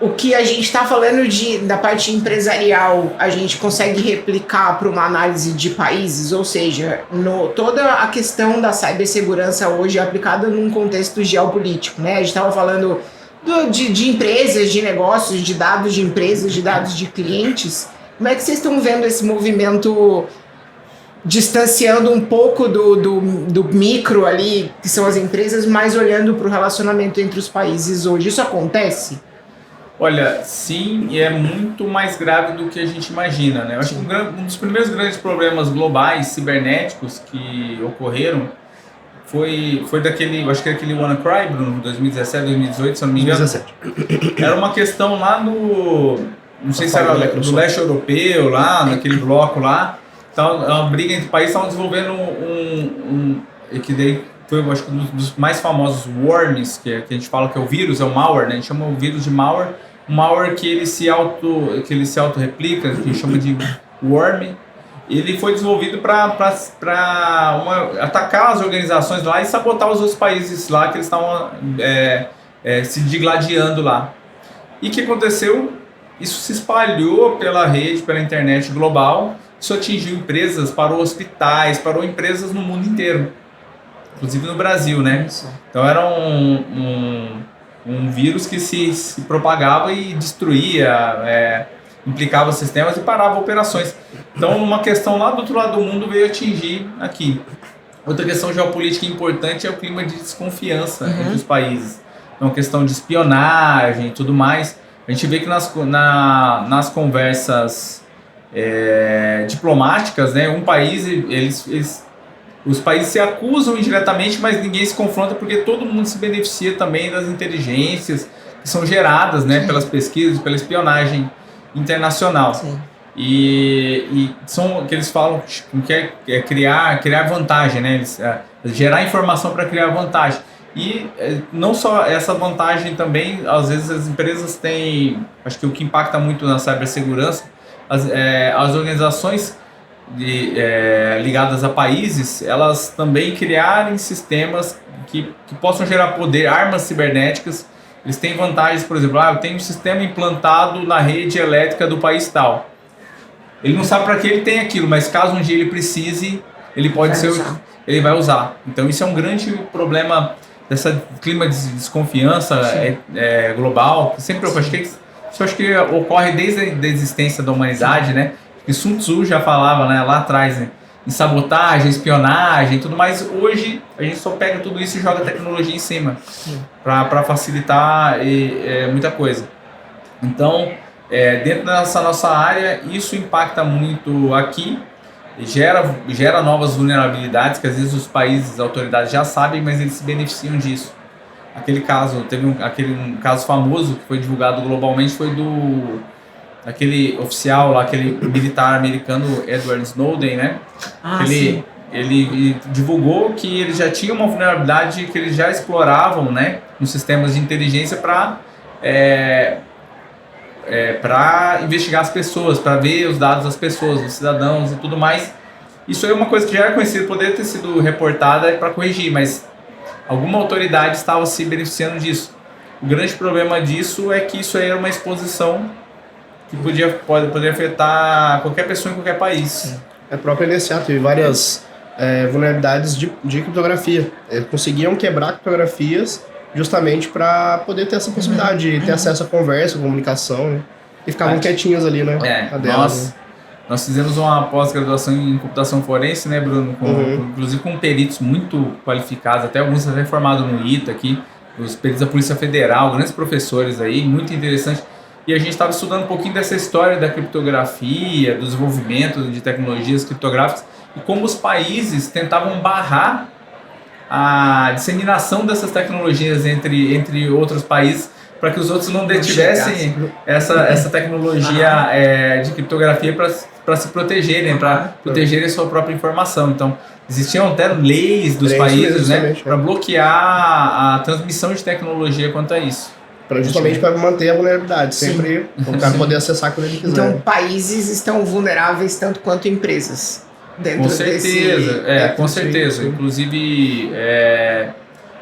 o que a gente está falando da parte empresarial, a gente consegue replicar para uma análise de países, ou seja, toda a questão da cibersegurança hoje é aplicada num contexto geopolítico, né? A gente estava falando de empresas, de negócios, de dados de empresas, de dados de clientes. Como é que vocês estão vendo esse movimento distanciando um pouco do micro ali, que são as empresas, mas olhando para o relacionamento entre os países hoje? Isso acontece? Olha, sim, e é muito mais grave do que a gente imagina, né? Eu acho que um dos primeiros grandes problemas globais cibernéticos que ocorreram foi daquele, acho que era aquele WannaCry, Bruno, 2017, 2018, se eu não me engano. 2017. Era uma questão lá não sei se era do leste europeu, lá, naquele bloco lá, uma briga entre países, estavam desenvolvendo que daí foi, acho que um dos mais famosos worms, que a gente fala que é o vírus, é o malware, né? A gente chama o vírus de malware, um malware que ele se auto-replica, que chama de worm. Ele foi desenvolvido para atacar as organizações lá e sabotar os outros países lá que eles estavam se digladiando lá. E o que aconteceu? Isso se espalhou pela rede, pela internet global, isso atingiu empresas, parou hospitais, parou empresas no mundo inteiro, inclusive no Brasil, né? Então era um vírus que se propagava e destruía, implicava sistemas e parava operações. Então uma questão lá do outro lado do mundo veio atingir aqui. Outra questão geopolítica importante é o clima de desconfiança entre os países. Então questão de espionagem e tudo mais. A gente vê que nas conversas diplomáticas, né, os países se acusam indiretamente, mas ninguém se confronta porque todo mundo se beneficia também das inteligências que são geradas, né, pelas pesquisas, pela espionagem internacional. Sim. E são que eles falam que é criar vantagem, né, gerar informação para criar vantagem. E não só essa vantagem também, às vezes as empresas têm, acho que o que impacta muito na cibersegurança, as organizações ligadas a países, elas também criarem sistemas que possam gerar poder, armas cibernéticas. Eles têm vantagens, por exemplo, eu tenho um sistema implantado na rede elétrica do país tal. Ele não sabe para que ele tem aquilo, mas caso um dia ele precise, ele vai usar. Então isso é um grande problema dessa clima de desconfiança global, que sempre acho que ocorre desde a existência da humanidade, né? Que Sun Tzu já falava, né, lá atrás, né, em sabotagem, espionagem e tudo mais. Hoje a gente só pega tudo isso e joga tecnologia em cima para facilitar muita coisa. Então, dentro dessa nossa área, isso impacta muito aqui, gera novas vulnerabilidades que às vezes os países, as autoridades já sabem, mas eles se beneficiam disso. Teve um caso famoso que foi divulgado globalmente, foi aquele oficial lá, aquele militar americano, Edward Snowden, né? Ele divulgou que ele já tinha uma vulnerabilidade que eles já exploravam, né, nos sistemas de inteligência para investigar as pessoas, para ver os dados das pessoas, dos cidadãos e tudo mais. Isso é uma coisa que já era conhecida, poderia ter sido reportada para corrigir, mas alguma autoridade estava se beneficiando disso. O grande problema disso é que isso aí era uma exposição que poderia afetar qualquer pessoa em qualquer país. A própria NSA teve várias vulnerabilidades de criptografia. Eles conseguiam quebrar criptografias justamente para poder ter essa possibilidade de ter acesso à conversa, à comunicação, né? E ficavam quietinhos ali, né? Nós fizemos uma pós-graduação em computação forense, né, Bruno? Inclusive com peritos muito qualificados, até alguns até formados no ITA aqui, os peritos da Polícia Federal, grandes professores aí, muito interessante. E a gente estava estudando um pouquinho dessa história da criptografia, do desenvolvimento de tecnologias criptográficas e como os países tentavam barrar a disseminação dessas tecnologias entre outros países para que os outros não detivessem essa tecnologia de criptografia para se protegerem, para protegerem a sua própria informação. Então, existiam até leis dos países, né, para bloquear a transmissão de tecnologia quanto a isso. Justamente para manter a vulnerabilidade, sempre o cara poder acessar quando ele quiser. Então, países estão vulneráveis tanto quanto empresas. Com certeza, com certeza. Inclusive,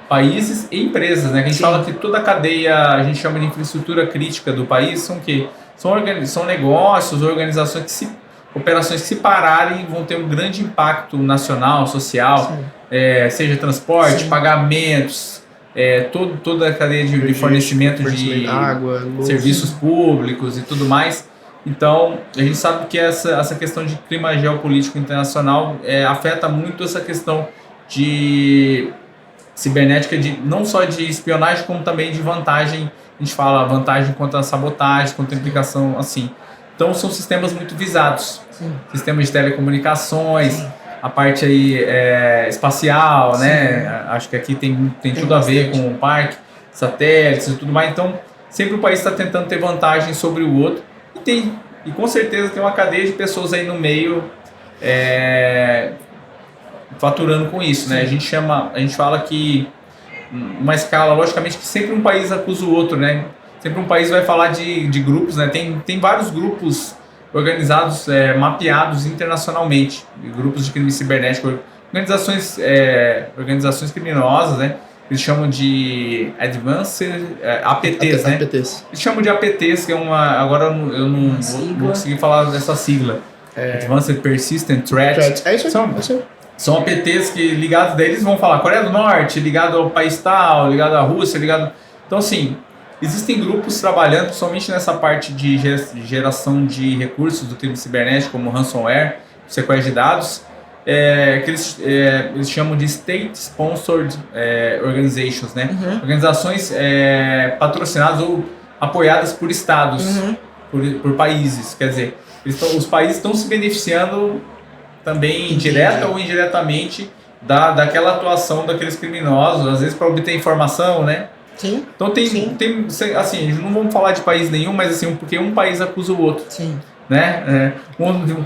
países e empresas, né? Que a gente fala que toda a cadeia, a gente chama de infraestrutura crítica do país, são o quê? São negócios, organizações operações que se pararem vão ter um grande impacto nacional, social, seja transporte, pagamentos, toda a cadeia de fornecimento de água, serviços públicos e tudo mais. Então, a gente sabe que essa questão de clima geopolítico internacional afeta muito essa questão de cibernética, não só de espionagem, como também de vantagem. A gente fala vantagem contra a sabotagem, contra a implicação, assim. Então, são sistemas muito visados. Sistemas de telecomunicações, a parte aí espacial, né? Acho que aqui tem tudo a ver com o parque, satélites e tudo mais. Então, sempre o país está tentando ter vantagem sobre o outro. E com certeza tem uma cadeia de pessoas aí no meio faturando com isso, né? A gente fala que uma escala, logicamente, que sempre um país acusa o outro, né? Sempre um país vai falar de grupos, né? Tem vários grupos organizados, mapeados internacionalmente, grupos de crime cibernético, organizações criminosas, né? Eles chamam de Advanced APTs, né? APTs. Eles chamam de APTs, que agora eu não vou conseguir falar dessa sigla. Advanced Persistent Threat. É isso aí. São APTs que ligados deles vão falar Coreia do Norte, ligado ao país tal, ligado à Rússia, ligado... Então, assim, existem grupos trabalhando somente nessa parte de geração de recursos do crime cibernético, como ransomware, sequestro de dados, que eles chamam de State-Sponsored Organizations, né? Organizações patrocinadas ou apoiadas por estados, por países. Quer dizer, os países estão se beneficiando também direta ou indiretamente daquela atuação daqueles criminosos, às vezes para obter informação, né? Sim. Então assim, não vamos falar de país nenhum, mas assim, porque um país acusa o outro. Sim. Né? Um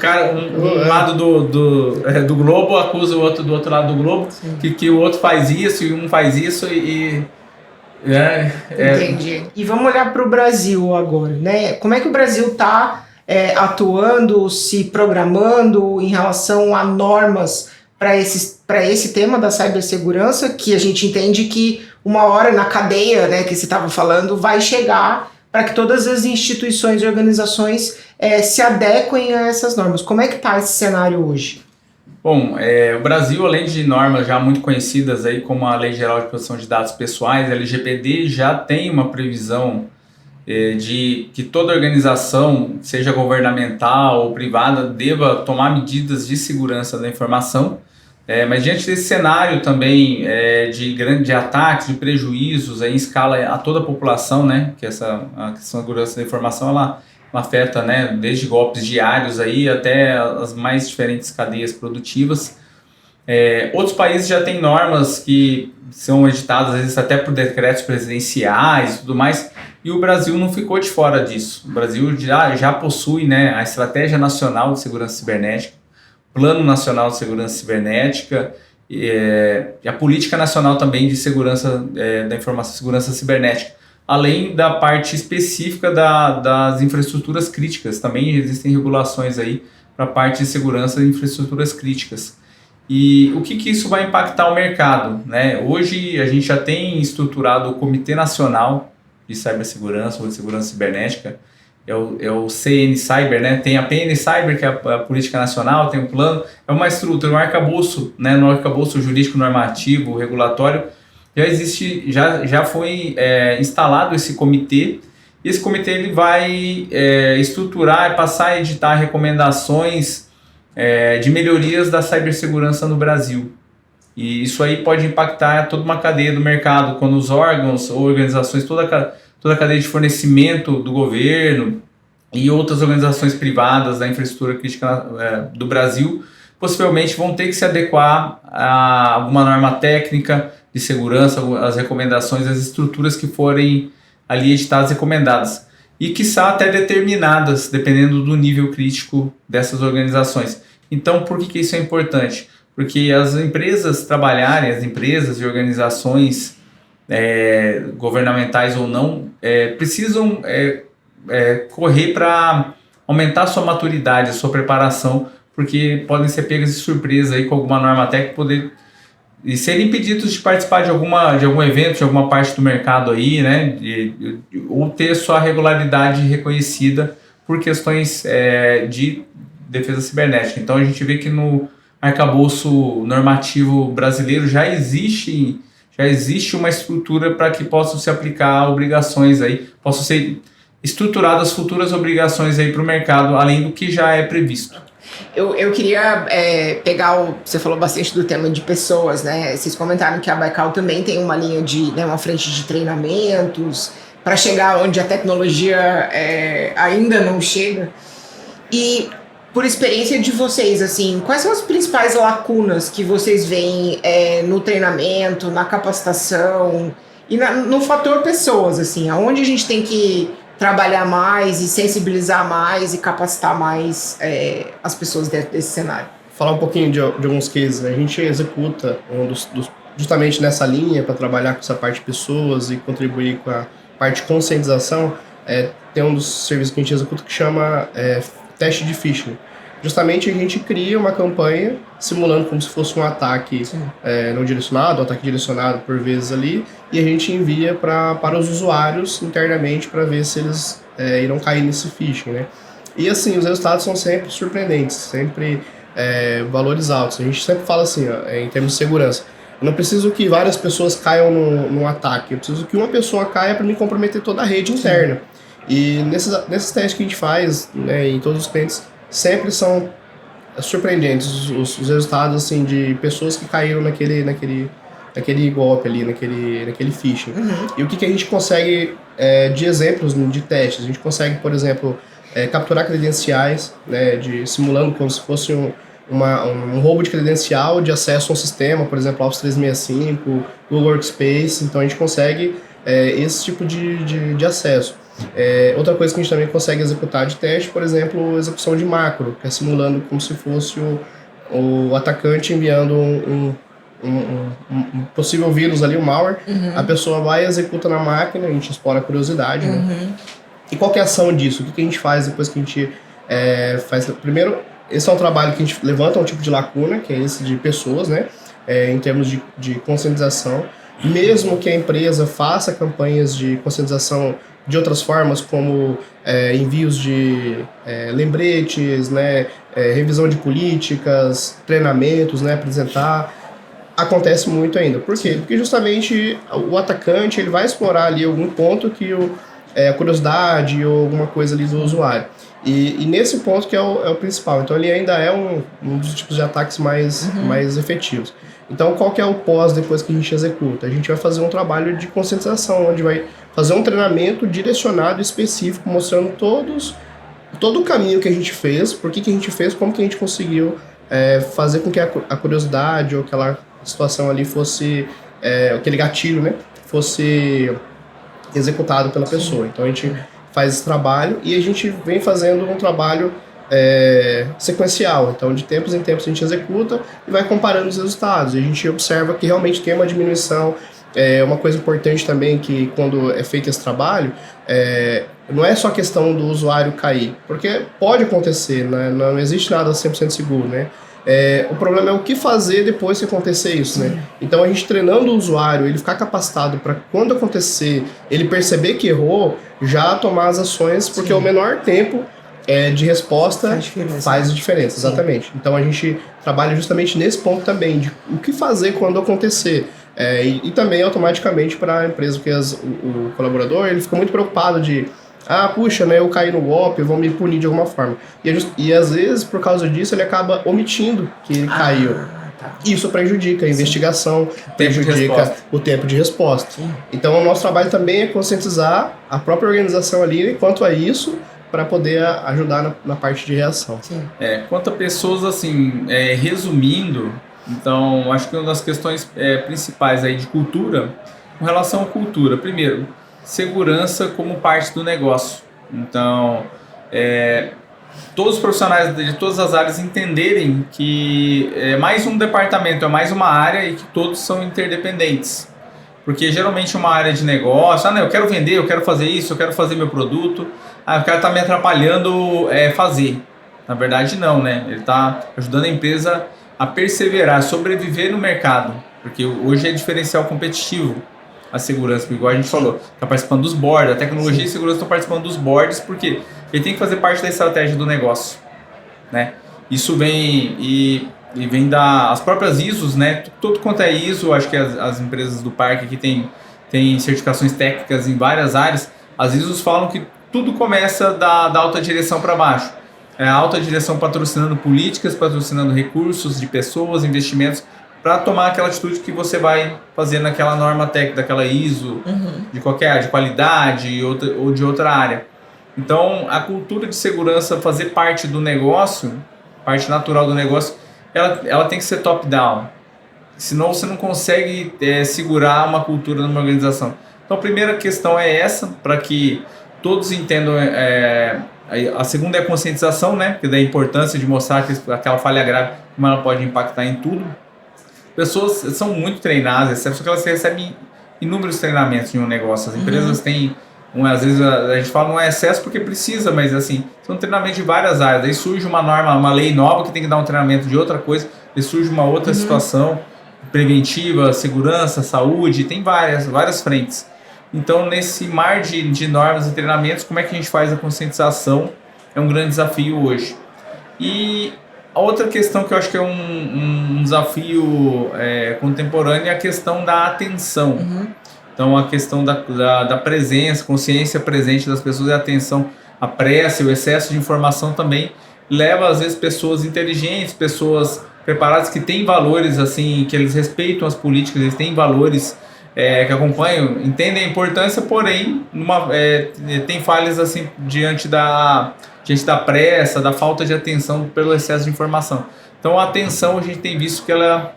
lado do globo acusa o outro do outro lado do globo, que o outro faz isso e um faz isso Entendi. E vamos olhar para o Brasil agora, né? Como é que o Brasil está atuando, se programando em relação a normas para esse tema da cibersegurança, que a gente entende que uma hora na cadeia, né, que você estava falando, vai chegar para que todas as instituições e organizações se adequem a essas normas. Como é que está esse cenário hoje? Bom, o Brasil, além de normas já muito conhecidas aí, como a Lei Geral de Proteção de Dados Pessoais, a LGPD, já tem uma previsão de que toda organização, seja governamental ou privada, deva tomar medidas de segurança da informação. Mas diante desse cenário também de ataques, de prejuízos em escala a toda a população, né, que a questão da segurança da informação ela afeta, né, desde golpes diários aí até as mais diferentes cadeias produtivas. Outros países já têm normas que são editadas às vezes até por decretos presidenciais e tudo mais, e o Brasil não ficou de fora disso. O Brasil já possui, né, a Estratégia Nacional de Segurança Cibernética, Plano Nacional de Segurança Cibernética e a Política Nacional também de Segurança da Informação e Segurança Cibernética, além da parte específica das infraestruturas críticas. Também existem regulações aí para a parte de segurança de infraestruturas críticas. E o que isso vai impactar o mercado, né? Hoje a gente já tem estruturado o Comitê Nacional de Cibersegurança ou de Segurança Cibernética, é o CN Cyber, né? Tem a PN Cyber, que é a Política Nacional, tem o plano, é uma estrutura, um arcabouço, né? No arcabouço jurídico normativo, regulatório, já foi instalado esse comitê, e esse comitê ele vai estruturar, passar a editar recomendações de melhorias da cibersegurança no Brasil. E isso aí pode impactar toda uma cadeia do mercado, quando os órgãos ou organizações, toda a cadeia de fornecimento do governo e outras organizações privadas da infraestrutura crítica do Brasil, possivelmente vão ter que se adequar a alguma norma técnica de segurança, as recomendações, as estruturas que forem ali editadas e recomendadas. E, quiçá, até determinadas, dependendo do nível crítico dessas organizações. Então, por que isso é importante? Porque as empresas e organizações governamentais ou não, precisam correr para aumentar a sua maturidade, a sua preparação, porque podem ser pegas de surpresa aí com alguma norma técnica poder e serem impedidos de participar de algum evento, de alguma parte do mercado aí, né? Ou ter sua regularidade reconhecida por questões de defesa cibernética. Então a gente vê que no arcabouço normativo brasileiro já existe uma estrutura para que possam se aplicar obrigações aí, possam ser estruturadas futuras obrigações aí para o mercado, além do que já é previsto. Eu queria pegar você falou bastante do tema de pessoas, né? Vocês comentaram que a Baikal também tem uma linha uma frente de treinamentos para chegar onde a tecnologia ainda não chega. E por experiência de vocês, assim, quais são as principais lacunas que vocês veem no treinamento, na capacitação e no fator pessoas, assim, aonde a gente tem que trabalhar mais e sensibilizar mais e capacitar mais as pessoas dentro desse cenário? Falar um pouquinho de alguns cases. A gente executa justamente nessa linha para trabalhar com essa parte de pessoas e contribuir com a parte de conscientização. Tem um dos serviços que a gente executa que chama teste de phishing. Justamente a gente cria uma campanha simulando como se fosse um ataque não direcionado, um ataque direcionado por vezes ali, e a gente envia para os usuários internamente para ver se eles irão cair nesse phishing, né? E assim, os resultados são sempre surpreendentes, sempre valores altos. A gente sempre fala assim, em termos de segurança, eu não preciso que várias pessoas caiam num ataque, eu preciso que uma pessoa caia para me comprometer toda a rede interna. E nesses testes que a gente faz, né, em todos os clientes, sempre são surpreendentes os resultados assim, de pessoas que caíram naquele golpe ali, naquele phishing. Uhum. E o que a gente consegue de exemplos de testes? A gente consegue, por exemplo, capturar credenciais, né, simulando como se fosse um roubo de credencial de acesso a um sistema, por exemplo, Office 365, Google Workspace. Então a gente consegue esse tipo de acesso. Outra coisa que a gente também consegue executar de teste, por exemplo, execução de macro, que é simulando como se fosse o atacante enviando um possível vírus ali, um malware. Uhum. A pessoa vai e executa na máquina, a gente explora a curiosidade. Uhum. Né? E qual que é a ação disso? O que a gente faz depois que a gente faz? Primeiro, esse é um trabalho que a gente levanta um tipo de lacuna, que é esse de pessoas, né? Em termos de conscientização. Mesmo que a empresa faça campanhas de conscientização de outras formas, como envios de lembretes, né, revisão de políticas, treinamentos, né, apresentar, acontece muito ainda. Por quê? Porque justamente o atacante ele vai explorar ali algum ponto que a curiosidade ou alguma coisa ali do usuário. E nesse ponto que é o principal. Então ele ainda é um dos tipos de ataques mais efetivos. Então, qual que é o pós depois que a gente executa? A gente vai fazer um trabalho de conscientização, onde vai fazer um treinamento direcionado específico, mostrando todo o caminho que a gente fez, por que a gente fez, como que a gente conseguiu fazer com que a curiosidade ou aquela situação ali fosse, aquele gatilho, né, fosse executado pela pessoa. Então, a gente faz esse trabalho e a gente vem fazendo um trabalho sequencial. Então, de tempos em tempos a gente executa e vai comparando os resultados. E a gente observa que realmente tem uma diminuição. Uma coisa importante também que quando é feito esse trabalho, não é só questão do usuário cair, porque pode acontecer, né? Não existe nada 100% seguro, né? O problema é o que fazer depois que acontecer isso, né? Então a gente treinando o usuário, ele ficar capacitado para quando acontecer, ele perceber que errou, já tomar as ações, porque o menor tempo de resposta faz diferença, exatamente. Então a gente trabalha justamente nesse ponto também, de o que fazer quando acontecer. E também automaticamente para a empresa, porque o colaborador ele fica muito preocupado de puxa, né, eu caí no golpe, vão me punir de alguma forma. E às vezes, por causa disso, ele acaba omitindo que ele caiu. Tá. Isso prejudica a investigação, prejudica o tempo de resposta. Então o nosso trabalho também é conscientizar a própria organização ali quanto a isso, para poder ajudar na parte de reação. Quanto a pessoas, assim, resumindo, então, acho que uma das questões principais aí de cultura, com relação à cultura, primeiro, segurança como parte do negócio. Então, todos os profissionais de todas as áreas entenderem que é mais um departamento, é mais uma área e que todos são interdependentes. Porque geralmente uma área de negócio, eu quero vender, eu quero fazer isso, eu quero fazer meu produto, o cara está me atrapalhando fazer. Na verdade não, né? Ele está ajudando a empresa a perseverar, sobreviver no mercado. Porque hoje é diferencial competitivo a segurança, igual a gente falou, está participando dos boards, a tecnologia e segurança estão participando dos boards, porque ele tem que fazer parte da estratégia do negócio, né? Isso vem e vem das próprias ISOs, né? Tudo quanto é ISO, acho que as empresas do parque aqui tem certificações técnicas em várias áreas. As ISOs falam que tudo começa da alta direção para baixo. A alta direção patrocinando políticas, patrocinando recursos de pessoas, investimentos, para tomar aquela atitude que você vai fazer naquela norma técnica, daquela ISO, de qualquer área, de qualidade ou de outra área. Então, a cultura de segurança fazer parte do negócio, parte natural do negócio, ela tem que ser top-down. Senão você não consegue segurar uma cultura numa organização. Então, a primeira questão é essa, para que todos entendam. A segunda é a conscientização, né? Que da importância de mostrar que aquela falha grave, como ela pode impactar em tudo. Pessoas são muito treinadas, só que elas recebem inúmeros treinamentos em um negócio. As empresas têm, às vezes a gente fala não é excesso porque precisa, mas assim, são treinamentos de várias áreas. Aí surge uma norma, uma lei nova que tem que dar um treinamento de outra coisa, aí surge uma outra situação preventiva, segurança, saúde, tem várias frentes. Então, nesse mar de normas e treinamentos, como é que a gente faz a conscientização? É um grande desafio hoje. E a outra questão que eu acho que é um desafio contemporâneo é a questão da atenção. Então, a questão da presença, consciência presente das pessoas e a atenção, a pressa, o excesso de informação também leva, às vezes, pessoas inteligentes, pessoas preparadas que têm valores, assim, que eles respeitam as políticas, eles têm valores que acompanham, entendem a importância, porém, tem falhas assim, diante da pressa, da falta de atenção pelo excesso de informação. Então, a atenção a gente tem visto que ela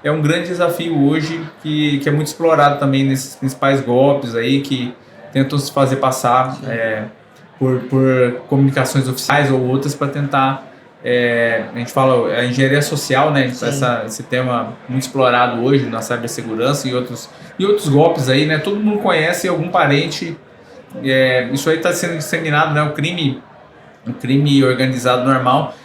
é um grande desafio hoje, que é muito explorado também nesses principais golpes aí, que tentam se fazer passar por comunicações oficiais ou outras para tentar. A gente fala a engenharia social, né? Esse tema muito explorado hoje na cibersegurança e outros golpes aí, né? Todo mundo conhece algum parente. Isso aí está sendo disseminado, né? O crime organizado normal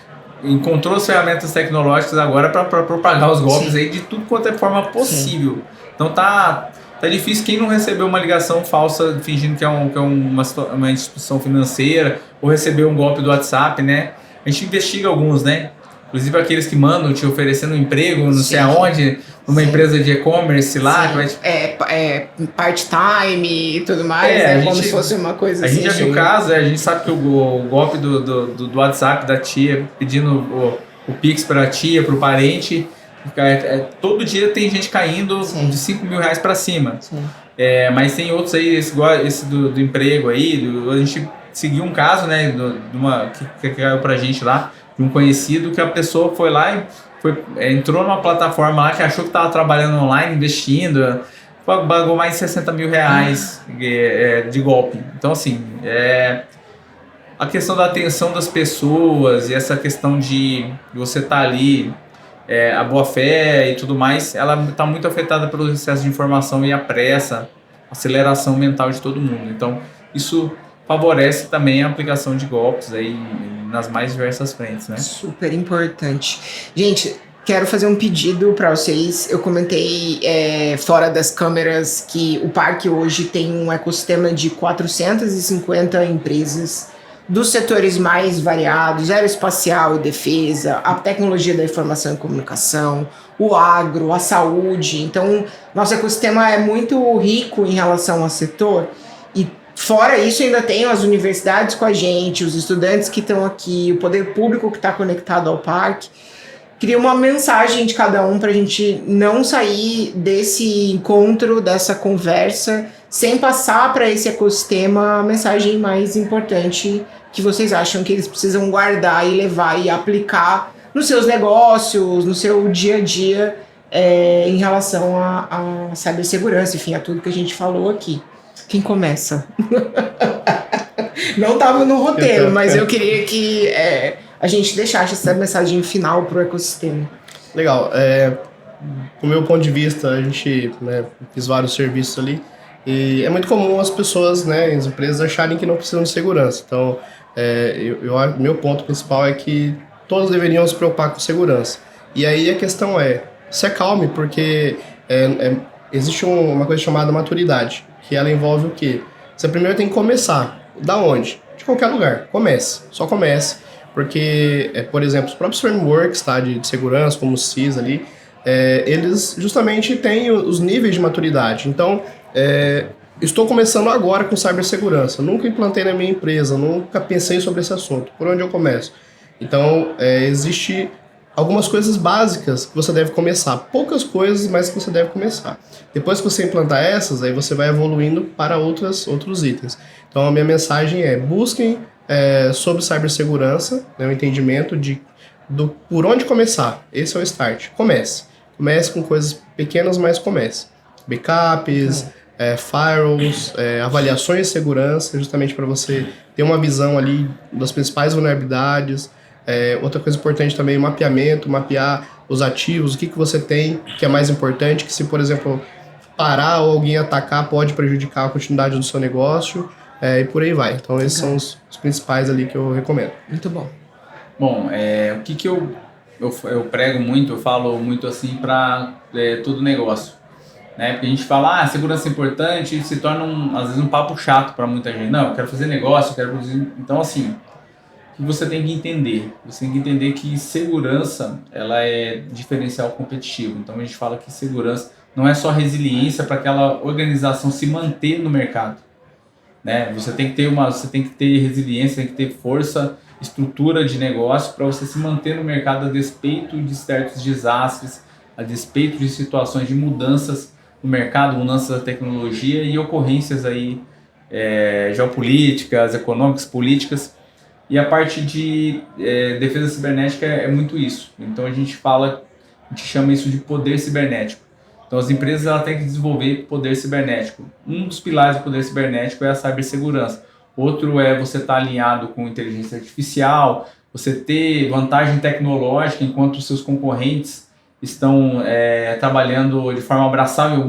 encontrou as ferramentas tecnológicas agora para propagar os golpes aí de tudo quanto é forma possível. Então tá difícil. Quem não recebeu uma ligação falsa fingindo que é uma instituição financeira ou recebeu um golpe do WhatsApp, né? A gente investiga alguns, né? Inclusive aqueles que mandam te oferecendo um emprego, não sei aonde, numa empresa de e-commerce lá. Part-time e tudo mais, né? Como se fosse uma coisa assim. A gente já viu o caso, a gente sabe que o golpe do WhatsApp da tia, pedindo o Pix para a tia, para o parente, todo dia tem gente caindo de 5 mil reais para cima. Mas tem outros aí, esse do emprego aí, a gente seguiu um caso, né, que caiu pra gente lá, de um conhecido, que a pessoa foi lá e entrou numa plataforma lá que achou que estava trabalhando online, investindo, pagou mais de 60 mil reais de golpe. Então, assim, a questão da atenção das pessoas e essa questão de você estar ali, a boa-fé e tudo mais, ela está muito afetada pelo excesso de informação e a pressa, a aceleração mental de todo mundo. Então, isso favorece também a aplicação de golpes aí nas mais diversas frentes, né? Super importante. Gente, quero fazer um pedido para vocês. Eu comentei fora das câmeras que o parque hoje tem um ecossistema de 450 empresas dos setores mais variados, aeroespacial e defesa, a tecnologia da informação e comunicação, o agro, a saúde. Então, nosso ecossistema é muito rico em relação ao setor. E fora isso, ainda tem as universidades com a gente, os estudantes que estão aqui, o poder público que está conectado ao parque. Queria uma mensagem de cada um para a gente não sair desse encontro, dessa conversa, sem passar para esse ecossistema a mensagem mais importante que vocês acham que eles precisam guardar e levar e aplicar nos seus negócios, no seu dia a dia, em relação à cibersegurança, enfim, a tudo que a gente falou aqui. Quem começa? Não estava no roteiro, mas eu queria que a gente deixasse essa mensagem final para o ecossistema. Legal. Do meu ponto de vista, a gente fez vários serviços ali e é muito comum as pessoas, as empresas acharem que não precisam de segurança. Então, meu ponto principal é que todos deveriam se preocupar com segurança. E aí a questão se acalme, porque existe uma coisa chamada maturidade, que ela envolve o quê? Você primeiro tem que começar. Da onde? De qualquer lugar. Comece. Só comece. Porque, por exemplo, os próprios frameworks, tá, de segurança, como o CIS ali, eles justamente têm os níveis de maturidade. Então, estou começando agora com cibersegurança. Nunca implantei na minha empresa, nunca pensei sobre esse assunto. Por onde eu começo? Então, existe algumas coisas básicas que você deve começar. Poucas coisas, mas que você deve começar. Depois que você implantar essas, aí você vai evoluindo para outros itens. Então, a minha mensagem é: busquem sobre cibersegurança, né, o entendimento do por onde começar. Esse é o start. Comece com coisas pequenas, mas comece. Backups, firewalls, avaliações de segurança, justamente para você ter uma visão ali das principais vulnerabilidades. Outra coisa importante também, mapear os ativos, o que você tem que é mais importante, que se, por exemplo, parar ou alguém atacar, pode prejudicar a continuidade do seu negócio, e por aí vai. Então, esses são os principais ali que eu recomendo. Muito bom. Bom, o que eu prego muito, eu falo muito assim para todo negócio, né? Porque a gente fala, segurança é importante, e se torna às vezes um papo chato para muita gente. Não, eu quero fazer negócio, eu quero produzir. Então, assim, que você tem que entender? Você tem que entender que segurança, ela é diferencial competitivo. Então a gente fala que segurança não é só resiliência para aquela organização se manter no mercado, né? Você tem que ter resiliência, tem que ter força, estrutura de negócio para você se manter no mercado a despeito de certos desastres, a despeito de situações de mudanças no mercado, mudanças da tecnologia e ocorrências aí geopolíticas, econômicas, políticas. E a parte de defesa cibernética é muito isso. Então a gente chama isso de poder cibernético. Então as empresas elas têm que desenvolver poder cibernético. Um dos pilares do poder cibernético é a cibersegurança. Outro é você estar alinhado com inteligência artificial, você ter vantagem tecnológica enquanto os seus concorrentes estão trabalhando de forma abraçável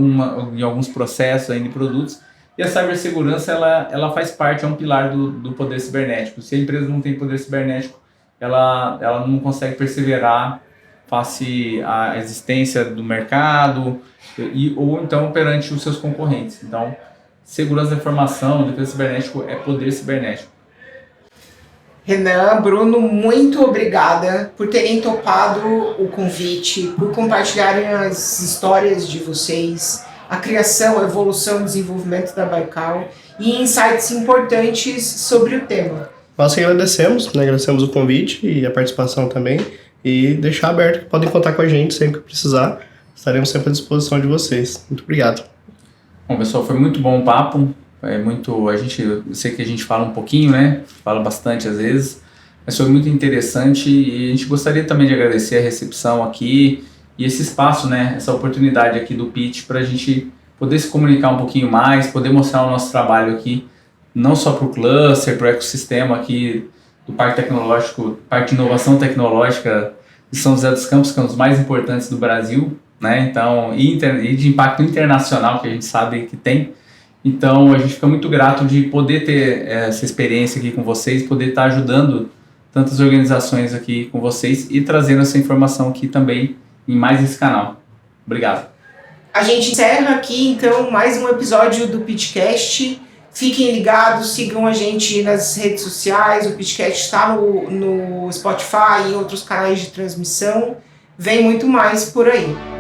em alguns processos aí de produtos. E a cibersegurança, ela faz parte, é um pilar do poder cibernético. Se a empresa não tem poder cibernético, ela não consegue perseverar face à existência do mercado ou então perante os seus concorrentes. Então, segurança da informação, defesa cibernética é poder cibernético. Renan, Bruno, muito obrigada por terem topado o convite, por compartilharem as histórias de vocês, a criação, a evolução e desenvolvimento da Baikal e insights importantes sobre o tema. Nós que agradecemos, né? Agradecemos o convite e a participação também, e deixar aberto que podem contar com a gente sempre que precisar, estaremos sempre à disposição de vocês. Muito obrigado. Bom, pessoal, foi muito bom o papo, eu sei que a gente fala um pouquinho, né? Fala bastante às vezes, mas foi muito interessante e a gente gostaria também de agradecer a recepção aqui, e esse espaço, né, essa oportunidade aqui do Pitch para a gente poder se comunicar um pouquinho mais, poder mostrar o nosso trabalho aqui, não só para o cluster, para o ecossistema aqui do Parque Tecnológico, Parque de Inovação Tecnológica de São José dos Campos, que é um dos mais importantes do Brasil, né? Então, e de impacto internacional que a gente sabe que tem. Então, a gente fica muito grato de poder ter essa experiência aqui com vocês, poder estar ajudando tantas organizações aqui com vocês e trazendo essa informação aqui também em mais esse canal. Obrigado. A gente encerra aqui, então, mais um episódio do Pitchcast. Fiquem ligados, sigam a gente nas redes sociais. O Pitchcast está no Spotify e em outros canais de transmissão. Vem muito mais por aí.